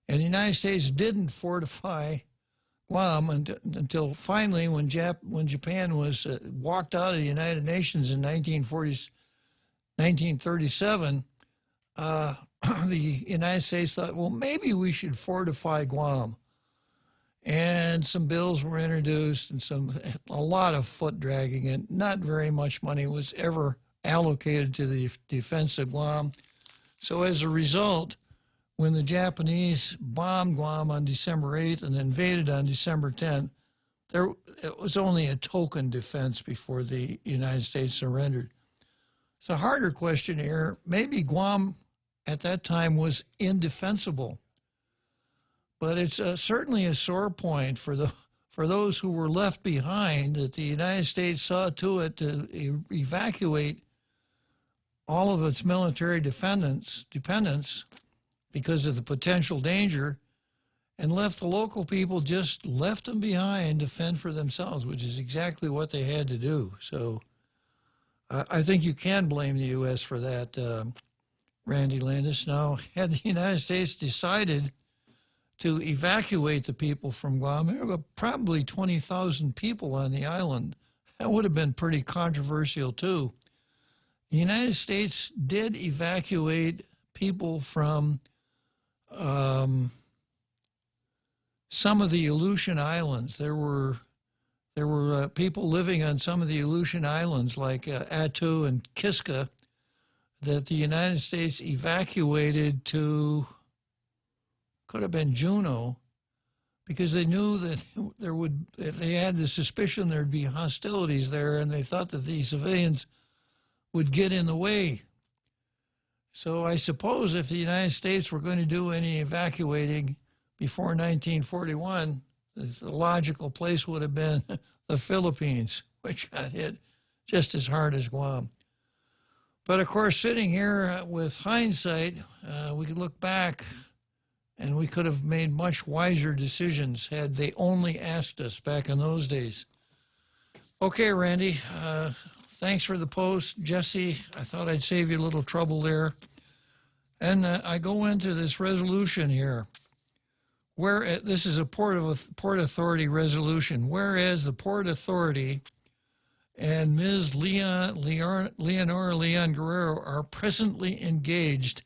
Speaker 16: and the United States didn't fortify Guam until finally, when Japan was walked out of the United Nations in 1947, 1937, the United States thought, well, maybe we should fortify Guam. And some bills were introduced and a lot of foot dragging, and not very much money was ever allocated to the defense of Guam. So as a result, when the Japanese bombed Guam on December 8th and invaded on December 10th, it was only a token defense before the United States surrendered. It's a harder question here. Maybe Guam at that time was indefensible, but it's certainly a sore point for those who were left behind, that the United States saw to it to evacuate all of its military dependents because of the potential danger, and left the local people, just left them behind to fend for themselves, which is exactly what they had to do. So I think you can blame the U.S. for that, Randy Landis. Now, had the United States decided to evacuate the people from Guam, there were probably 20,000 people on the island. That would have been pretty controversial, too. The United States did evacuate people from some of the Aleutian Islands. There were people living on some of the Aleutian Islands, like Attu and Kiska, that the United States evacuated to, could have been Juneau, because they knew that they had the suspicion there'd be hostilities there, and they thought that the civilians would get in the way. So I suppose if the United States were going to do any evacuating before 1941, the logical place would have been the Philippines, which got hit just as hard as Guam. But of course, sitting here with hindsight, we could look back and we could have made much wiser decisions had they only asked us back in those days. Okay, Randy, thanks for the post. Jesse, I thought I'd save you a little trouble there. And I go into this resolution here. This is a Port Authority resolution. Whereas the Port Authority and Ms. Leonora Leon Guerrero are presently engaged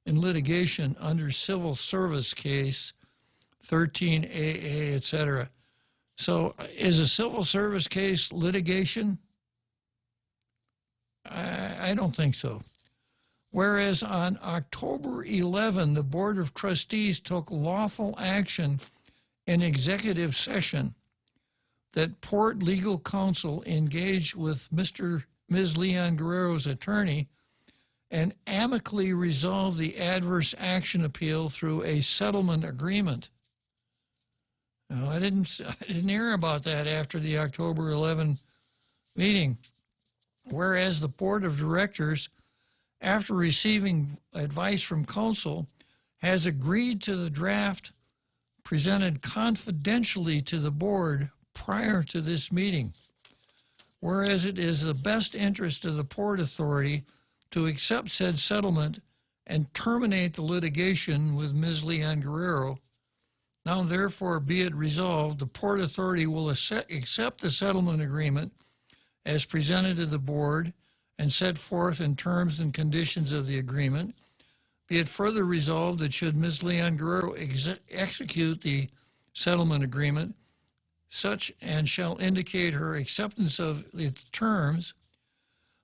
Speaker 16: in litigation under civil service case 13AA, etc. So is a civil service case litigation? I don't think so. Whereas on October 11, the Board of Trustees took lawful action in executive session that Port Legal Counsel engaged with Ms. Leon Guerrero's attorney and amicably resolved the adverse action appeal through a settlement agreement. Now, I didn't hear about that after the October 11 meeting. Whereas the Board of Directors, after receiving advice from counsel, has agreed to the draft presented confidentially to the board prior to this meeting. Whereas it is the best interest of the Port Authority to accept said settlement and terminate the litigation with Ms. Leon Guerrero, now therefore be it resolved, the Port Authority will accept the settlement agreement as presented to the board and set forth in terms and conditions of the agreement. Be it further resolved that should Ms. Leon Guerrero execute the settlement agreement, such and shall indicate her acceptance of its terms,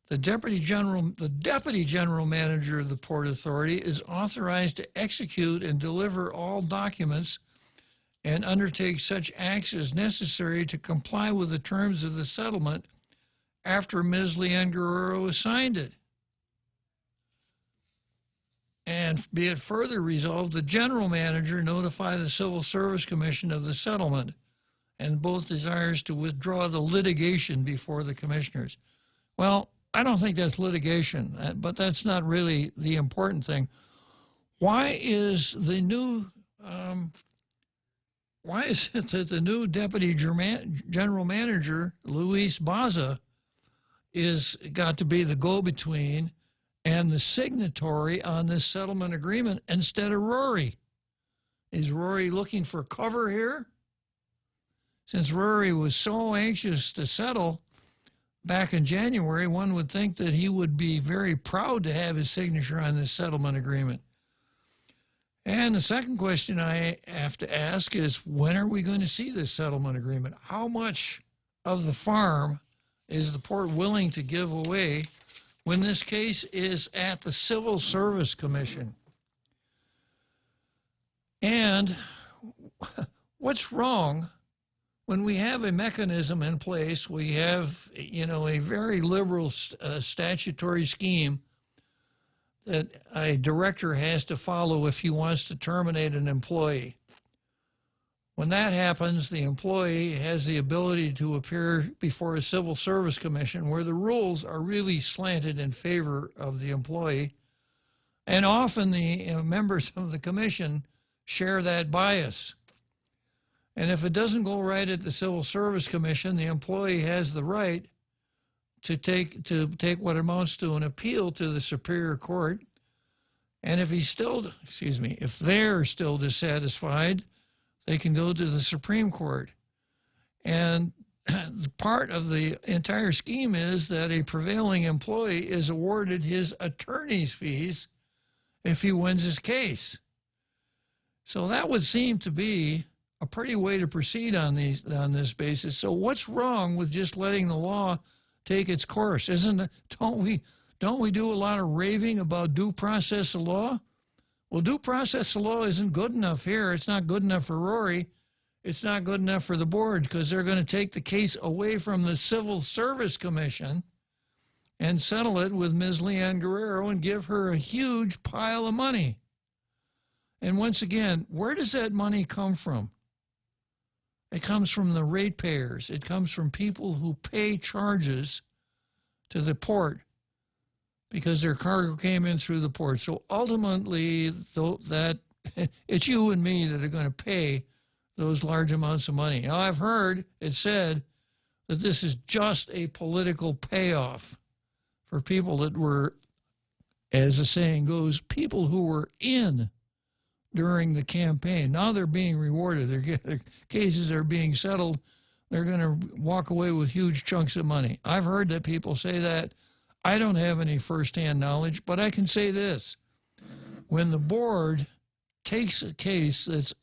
Speaker 16: the Deputy General Manager of the Port Authority is authorized to execute and deliver all documents and undertake such acts as necessary to comply with the terms of the settlement after Ms. Leon Guerrero has signed it. And be it further resolved, the General Manager notify the Civil Service Commission of the settlement and both desires to withdraw the litigation before the commissioners. Well, I don't think that's litigation, but that's not really the important thing. Why is the new, why is it that the new Deputy General Manager, Luis Baza, is got to be the go-between and the signatory on this settlement agreement instead of Rory? Is Rory looking for cover here? Since Rory was so anxious to settle, back in January, one would think that he would be very proud to have his signature on this settlement agreement. And the second question I have to ask is, when are we going to see this settlement agreement? How much of the farm is the port willing to give away when this case is at the Civil Service Commission? And what's wrong when we have a mechanism in place? We have, a very liberal statutory scheme that a director has to follow if he wants to terminate an employee. When that happens, the employee has the ability to appear before a Civil Service Commission where the rules are really slanted in favor of the employee. And often the members of the commission share that bias. And if it doesn't go right at the Civil Service Commission, the employee has the right to take what amounts to an appeal to the Superior Court. And if if they're still dissatisfied, they can go to the Supreme Court. And the part of the entire scheme is that a prevailing employee is awarded his attorney's fees if he wins his case. So that would seem to be a pretty way to proceed on this basis. So what's wrong with just letting the law take its course? Don't we do a lot of raving about due process of law? Well, due process of law isn't good enough here. It's not good enough for Rory. It's not good enough for the board, because they're going to take the case away from the Civil Service Commission and settle it with Ms. Leanne Guerrero and give her a huge pile of money. And once again, where does that money come from? It comes from the ratepayers. It comes from people who pay charges to the port because their cargo came in through the port. So ultimately, it's you and me that are going to pay those large amounts of money. Now, I've heard it said that this is just a political payoff for people that were, as the saying goes, people who were in during the campaign. Now they're being rewarded. Their cases are being settled. They're going to walk away with huge chunks of money. I've heard that people say that. I don't have any firsthand knowledge, but I can say this. When the board takes a case that's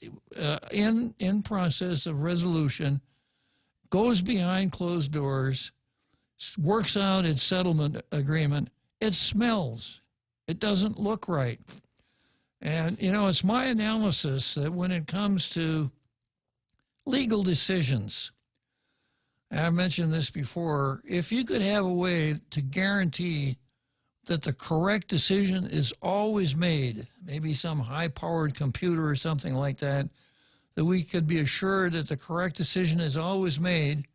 Speaker 16: in process of resolution, goes behind closed doors, works out its settlement agreement, it smells. It doesn't look right. And, it's my analysis that when it comes to legal decisions, and I've mentioned this before, if you could have a way to guarantee that the correct decision is always made, maybe some high-powered computer or something like that, that we could be assured that the correct decision is always made.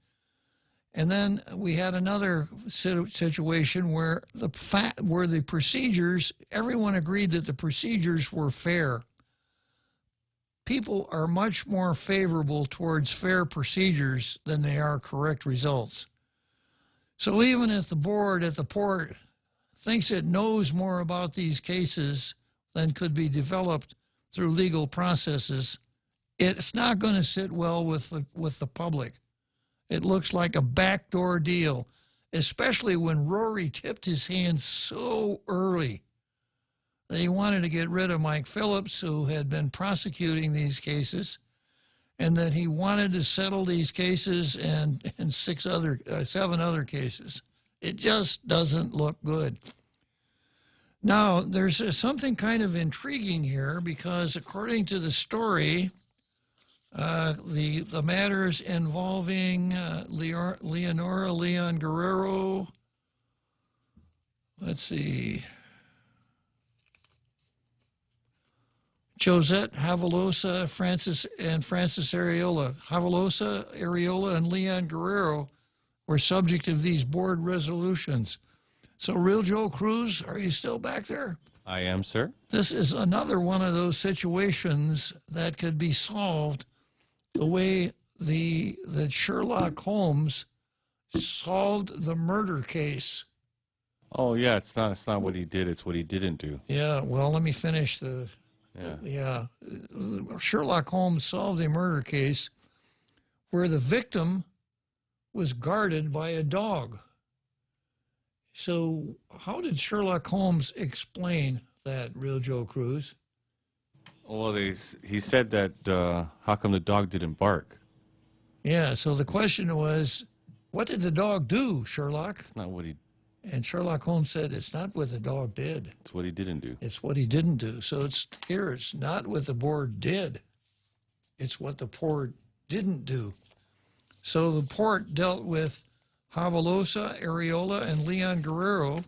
Speaker 16: And then we had another situation where the procedures, everyone agreed that the procedures were fair. People are much more favorable towards fair procedures than they are correct results. So even if the board at the port thinks it knows more about these cases than could be developed through legal processes, it's not going to sit well with the public. It looks like a backdoor deal, especially when Rory tipped his hand so early that he wanted to get rid of Mike Phillips, who had been prosecuting these cases, and that he wanted to settle these cases and 7 other cases. It just doesn't look good. Now, there's something kind of intriguing here, because according to the story, the matters involving Leanne Guerrero, let's see, Josette Havalosa, Francis Areola. Havalosa, Areola, and Leanne Guerrero were subject of these board resolutions. So, Real Joe Cruz, are you still back there?
Speaker 14: I am, sir.
Speaker 16: This is another one of those situations that could be solved the way that Sherlock Holmes solved the murder case.
Speaker 14: Oh, yeah, it's not what he did, it's what he didn't do.
Speaker 16: Yeah, well, let me finish Sherlock Holmes solved a murder case where the victim was guarded by a dog. So how did Sherlock Holmes explain that, Real Joe Cruz?
Speaker 14: Well, he said that how come the dog didn't bark?
Speaker 16: Yeah, so the question was, what did the dog do, Sherlock?
Speaker 14: It's not what he...
Speaker 16: And Sherlock Holmes said, it's not what the dog did.
Speaker 14: It's what he didn't do.
Speaker 16: It's what he didn't do. So it's not what the board did. It's what the board didn't do. So the port dealt with Havalosa, Areola, and Leon Guerrero.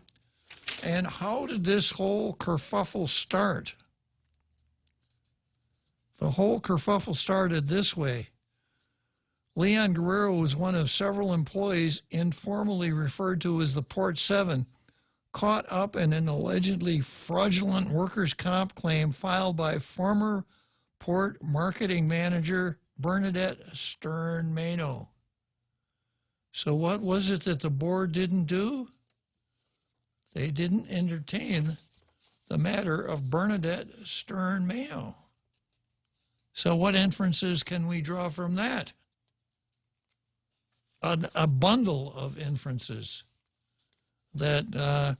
Speaker 16: And how did this whole kerfuffle start? The whole kerfuffle started this way. Leon Guerrero was one of several employees informally referred to as the Port Seven, caught up in an allegedly fraudulent workers' comp claim filed by former port marketing manager Bernadette Stern-Mano. So what was it that the board didn't do? They didn't entertain the matter of Bernadette Stern-Mano. So what inferences can we draw from that? A bundle of inferences that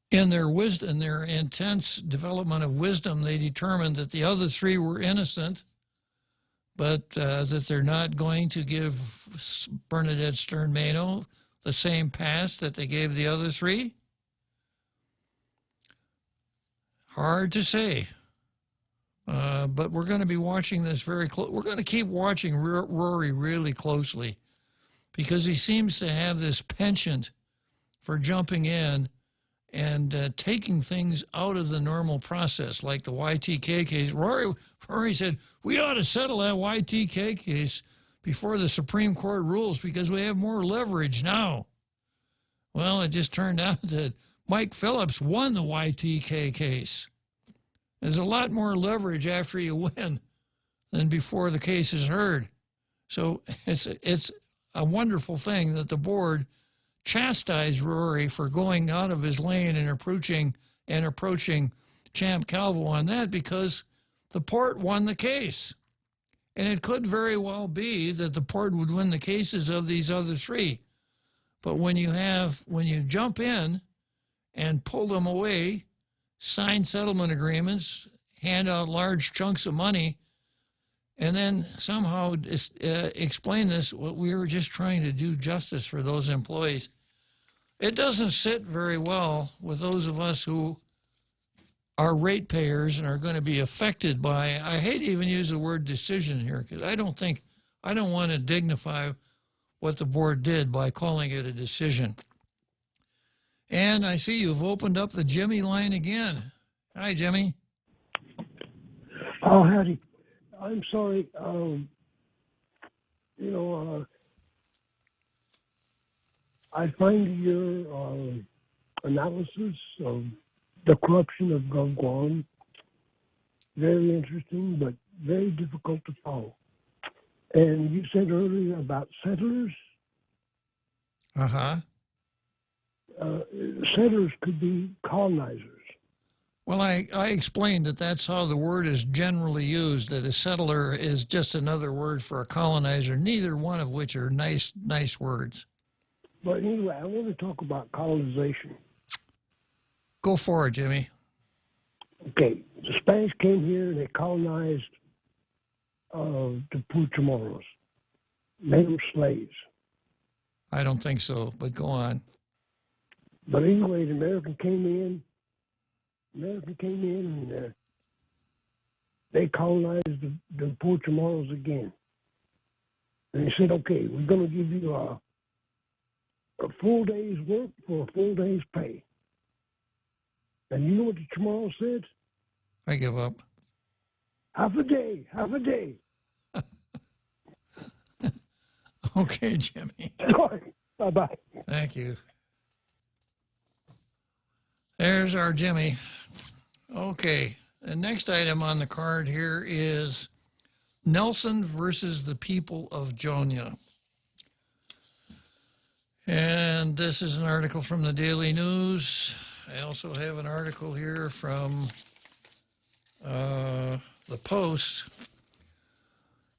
Speaker 16: in their wisdom, in their intense development of wisdom, they determined that the other three were innocent, but that they're not going to give Bernadette Stern-Mano the same pass that they gave the other three? Hard to say. But we're going to be watching this very close. We're going to keep watching Rory really closely, because he seems to have this penchant for jumping in and taking things out of the normal process, like the YTK case. Rory said, we ought to settle that YTK case before the Supreme Court rules because we have more leverage now. Well, it just turned out that Mike Phillips won the YTK case. There's a lot more leverage after you win than before the case is heard. So it's a wonderful thing that the board chastised Rory for going out of his lane and approaching Champ Calvo on that, because the port won the case. And it could very well be that the port would win the cases of these other three. But when you jump in and pull them away, sign settlement agreements, hand out large chunks of money, and then somehow explain this, what we were just trying to do justice for those employees. It doesn't sit very well with those of us who are ratepayers and are going to be affected by, I hate to even use the word decision here, because I don't want to dignify what the board did by calling it a decision. And I see you've opened up the Jimmy line again. Hi, Jimmy.
Speaker 10: Oh, howdy. I'm sorry. I find your analysis of the corruption of Guam very interesting, but very difficult to follow. And you said earlier about settlers.
Speaker 16: Uh-huh.
Speaker 10: Settlers could be colonizers.
Speaker 16: Well, I explained that that's how the word is generally used, that a settler is just another word for a colonizer, neither one of which are nice words.
Speaker 10: But anyway, I want to talk about colonization.
Speaker 16: Go for it, Jimmy.
Speaker 10: Okay, the Spanish came here and they colonized the Puchamaros, made them slaves.
Speaker 16: I don't think so, but go on.
Speaker 10: But anyway, the American came in and they colonized the Puchamaros again. And they said, okay, we're going to give you a full day's work for a full day's pay. And you know what the Chamorro said?
Speaker 16: I give up.
Speaker 10: Half a day.
Speaker 16: Okay, Jimmy.
Speaker 10: Bye-bye.
Speaker 16: Thank you. There's our Jimmy. Okay, the next item on the card here is Nelson versus the people of Jonia. And this is an article from the Daily News. I also have an article here from the Post.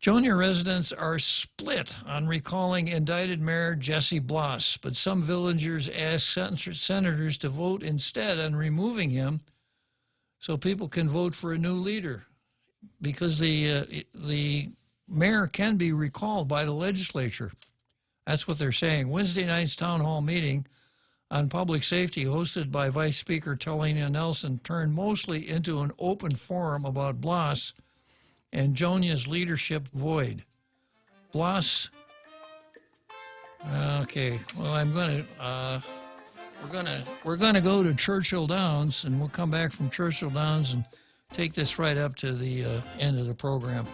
Speaker 16: Jonia residents are split on recalling indicted Mayor Jesse Bloss, but some villagers asked senators to vote instead on removing him so people can vote for a new leader, because the mayor can be recalled by the legislature. That's what they're saying. Wednesday night's town hall meeting on public safety, hosted by Vice Speaker Talina Nelson, turned mostly into an open forum about Bloss and Jonia's leadership void. Bloss. Okay. Well, we're gonna go to Churchill Downs, and we'll come back from Churchill Downs and take this right up to the end of the program.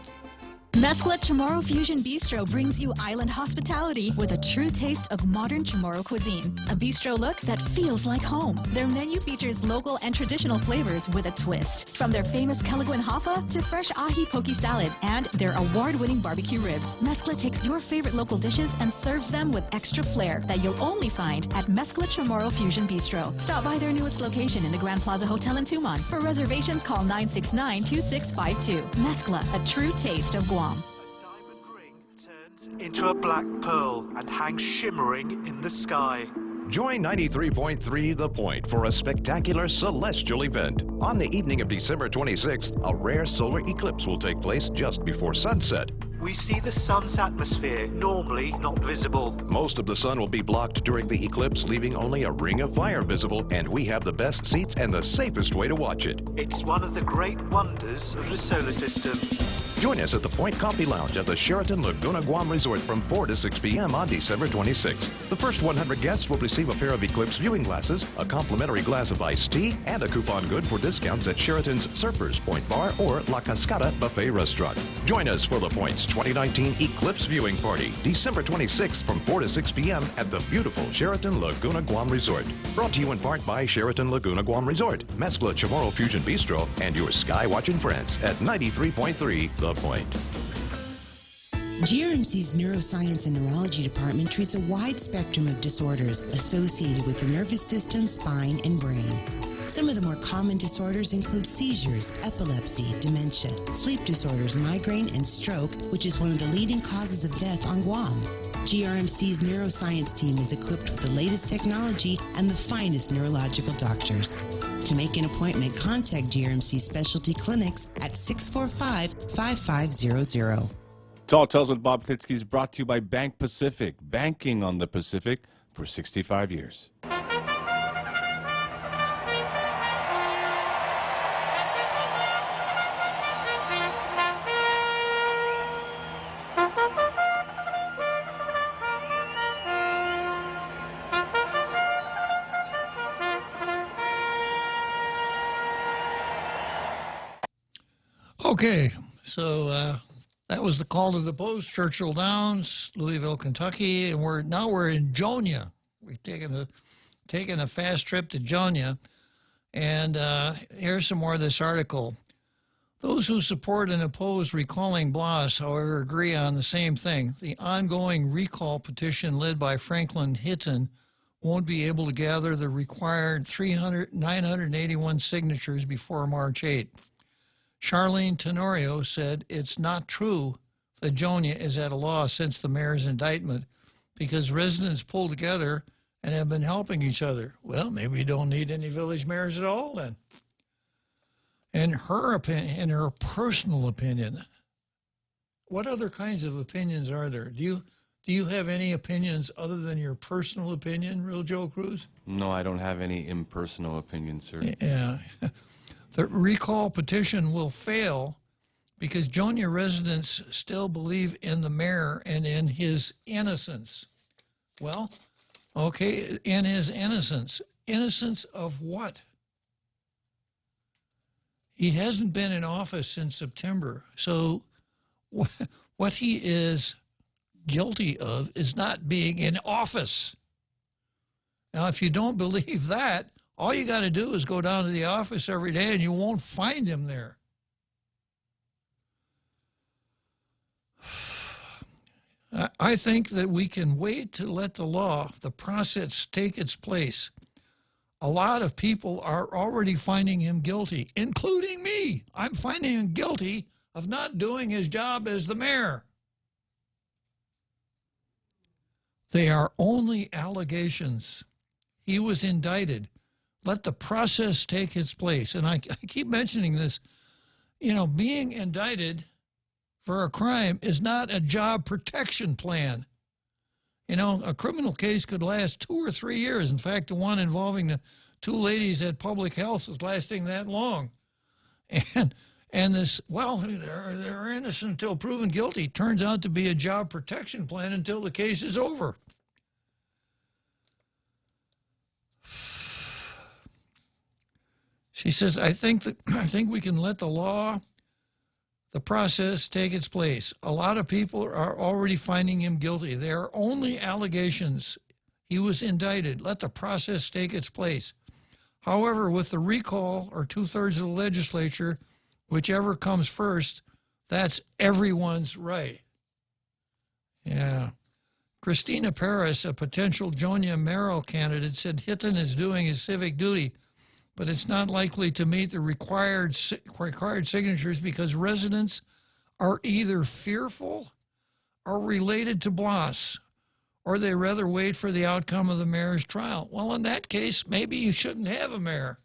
Speaker 15: Mescla Chamorro Fusion Bistro brings you island hospitality with a true taste of modern Chamorro cuisine. A bistro look that feels like home. Their menu features local and traditional flavors with a twist. From their famous Kelaguen Hapa to fresh ahi poke salad and their award-winning barbecue ribs. Mescla takes your favorite local dishes and serves them with extra flair that you'll only find at Mescla Chamorro Fusion Bistro. Stop by their newest location in the Grand Plaza Hotel in Tumon. For reservations, call 969-2652. Mescla, a true taste of Guam.
Speaker 1: Into a black pearl and hangs shimmering in the sky.
Speaker 9: Join 93.3 The Point for a spectacular celestial event. On the evening of December 26th, a rare solar eclipse will take place just before sunset.
Speaker 1: We see the sun's atmosphere, normally not visible.
Speaker 9: Most of the sun will be blocked during the eclipse, leaving only a ring of fire visible, and we have the best seats and the safest way to watch it.
Speaker 1: It's one of the great wonders of the solar system.
Speaker 9: Join us at the Point Coffee Lounge at the Sheraton Laguna Guam Resort from 4 to 6 p.m. on December 26th. The first 100 guests will receive a pair of eclipse viewing glasses, a complimentary glass of iced tea, and a coupon good for discounts at Sheraton's Surfers Point Bar or La Cascada Buffet Restaurant. Join us for the Point's 2019 Eclipse Viewing Party, December 26th from 4 to 6 p.m. at the beautiful Sheraton Laguna Guam Resort. Brought to you in part by Sheraton Laguna Guam Resort, Mescla Chamorro Fusion Bistro, and your sky-watching friends at 93.3 The Point.
Speaker 5: GRMC's Neuroscience and Neurology Department treats a wide spectrum of disorders associated with the nervous system, spine, and brain. Some of the more common disorders include seizures, epilepsy, dementia, sleep disorders, migraine, and stroke, which is one of the leading causes of death on Guam. GRMC's neuroscience team is equipped with the latest technology and the finest neurological doctors. To make an appointment, contact GRMC Specialty Clinics at 645-5500.
Speaker 14: Tall Tales with Bob Klitzkie is brought to you by Bank Pacific, banking on the Pacific for 65 years.
Speaker 16: Okay, so that was the call to the post, Churchill Downs, Louisville, Kentucky, and we're in Jonia. We've taken a fast trip to Jonia, and here's some more of this article. Those who support and oppose recalling Bloss, however, agree on the same thing. The ongoing recall petition led by Franklin Hitton won't be able to gather the required 981 signatures before March 8. Charlene Tenorio said it's not true that Jonia is at a loss since the mayor's indictment because residents pulled together and have been helping each other. Well, maybe we don't need any village mayors at all then. In her opinion, in her personal opinion, what other kinds of opinions are there? Do you have any opinions other than your personal opinion, Real Joe Cruz?
Speaker 14: No, I don't have any impersonal opinions, sir.
Speaker 16: Yeah. The recall petition will fail because Jonia residents still believe in the mayor and in his innocence. Well, okay, in his innocence. Innocence of what? He hasn't been in office since September. So what he is guilty of is not being in office. Now, if you don't believe that, all you got to do is go down to the office every day and you won't find him there. I think that we can wait to let the process take its place. A lot of people are already finding him guilty, including me. I'm finding him guilty of not doing his job as the mayor. They are only allegations. He was indicted. Let the process take its place. And I keep mentioning this. You know, being indicted for a crime is not a job protection plan. You know, a criminal case could last 2 or 3 years. In fact, the one involving the 2 ladies at Public Health is lasting that long. And this, well, they're innocent until proven guilty, turns out to be a job protection plan until the case is over. She says, I think we can let the process take its place. A lot of people are already finding him guilty. They are only allegations. He was indicted. Let the process take its place. However, with the recall or 2/3 of the legislature, whichever comes first, that's everyone's right. Yeah. Christina Paris, a potential Jonia mayoral candidate, said Hitton is doing his civic duty, but it's not likely to meet the required signatures because residents are either fearful or related to Blas, or they rather wait for the outcome of the mayor's trial. Well, in that case, maybe you shouldn't have a mayor.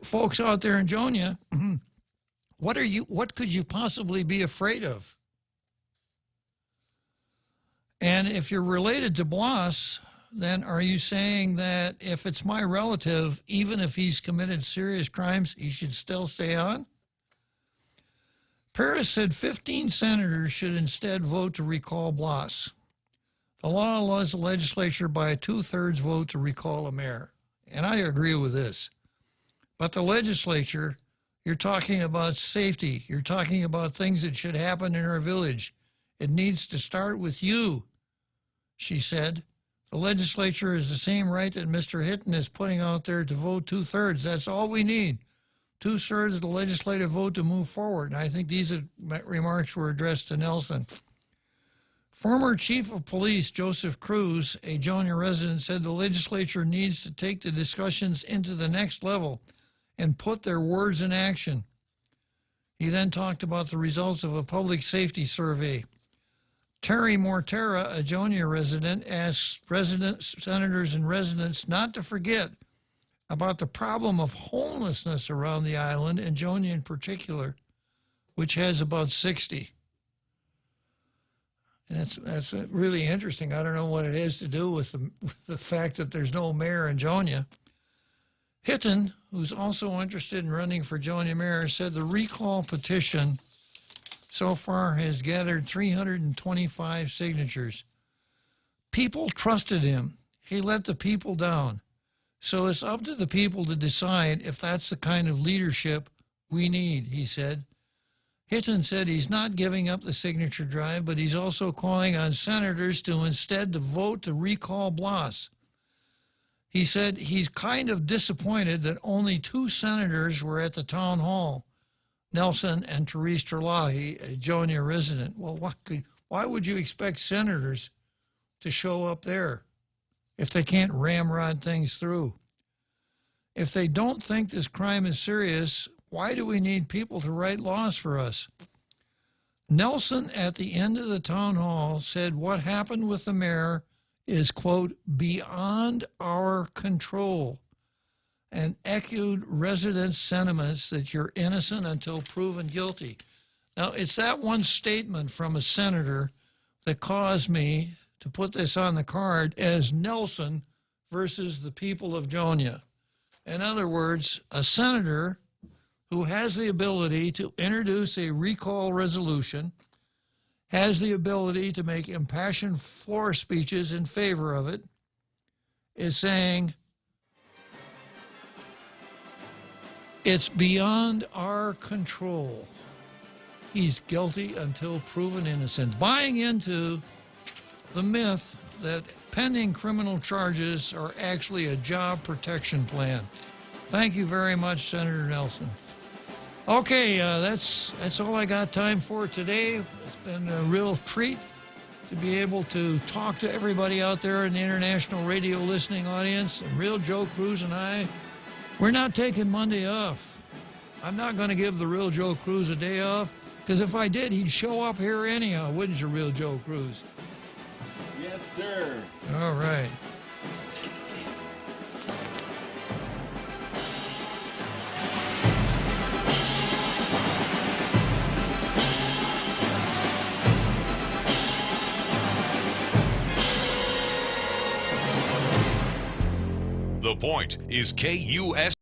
Speaker 16: Folks out there in Jonia, what could you possibly be afraid of? And if you're related to Blas, then are you saying that if it's my relative, even if he's committed serious crimes, he should still stay on? Paris said 15 senators should instead vote to recall Blas. The law allows the legislature by a 2/3 vote to recall a mayor. And I agree with this. But the legislature, you're talking about safety. You're talking about things that should happen in our village. It needs to start with you, she said. The legislature has the same right that Mr. Hitton is putting out there to vote 2/3. That's all we need. 2/3 of the legislative vote to move forward. And I think these remarks were addressed to Nelson. Former Chief of Police Joseph Cruz, a Jonia resident, said the legislature needs to take the discussions into the next level and put their words in action. He then talked about the results of a public safety survey. Terry Mortera, a Jonia resident, asked senators and residents not to forget about the problem of homelessness around the island, and Jonia in particular, which has about 60. That's really interesting. I don't know what it has to do with the fact that there's no mayor in Jonia. Hitton, who's also interested in running for Jonia mayor, said the recall petition so far has gathered 325 signatures. People trusted him. He let the people down. So it's up to the people to decide if that's the kind of leadership we need, he said. Hitton said he's not giving up the signature drive, but he's also calling on senators to instead to vote to recall Blas. He said he's kind of disappointed that only 2 senators were at the town hall, Nelson and Therese Terlahi, a Jonia resident. Well, why would you expect senators to show up there if they can't ramrod things through? If they don't think this crime is serious, why do we need people to write laws for us? Nelson, at the end of the town hall, said what happened with the mayor is, quote, beyond our control, and echoed residents' sentiments that you're innocent until proven guilty. Now, it's that one statement from a senator that caused me to put this on the card as Nelson versus the people of Jonia. In other words, a senator who has the ability to introduce a recall resolution, has the ability to make impassioned floor speeches in favor of it, is saying it's beyond our control. He's guilty until proven innocent. Buying into the myth that pending criminal charges are actually a job protection plan. Thank you very much, Senator Nelson. Okay, that's all I got time for today. It's been a real treat to be able to talk to everybody out there in the international radio listening audience. And Real Joe Cruz and I, we're not taking Monday off. I'm not going to give the real Joe Cruz a day off, because if I did, he'd show up here anyhow, wouldn't you, real Joe Cruz?
Speaker 14: Yes, sir.
Speaker 16: All right.
Speaker 9: The Point is KUS.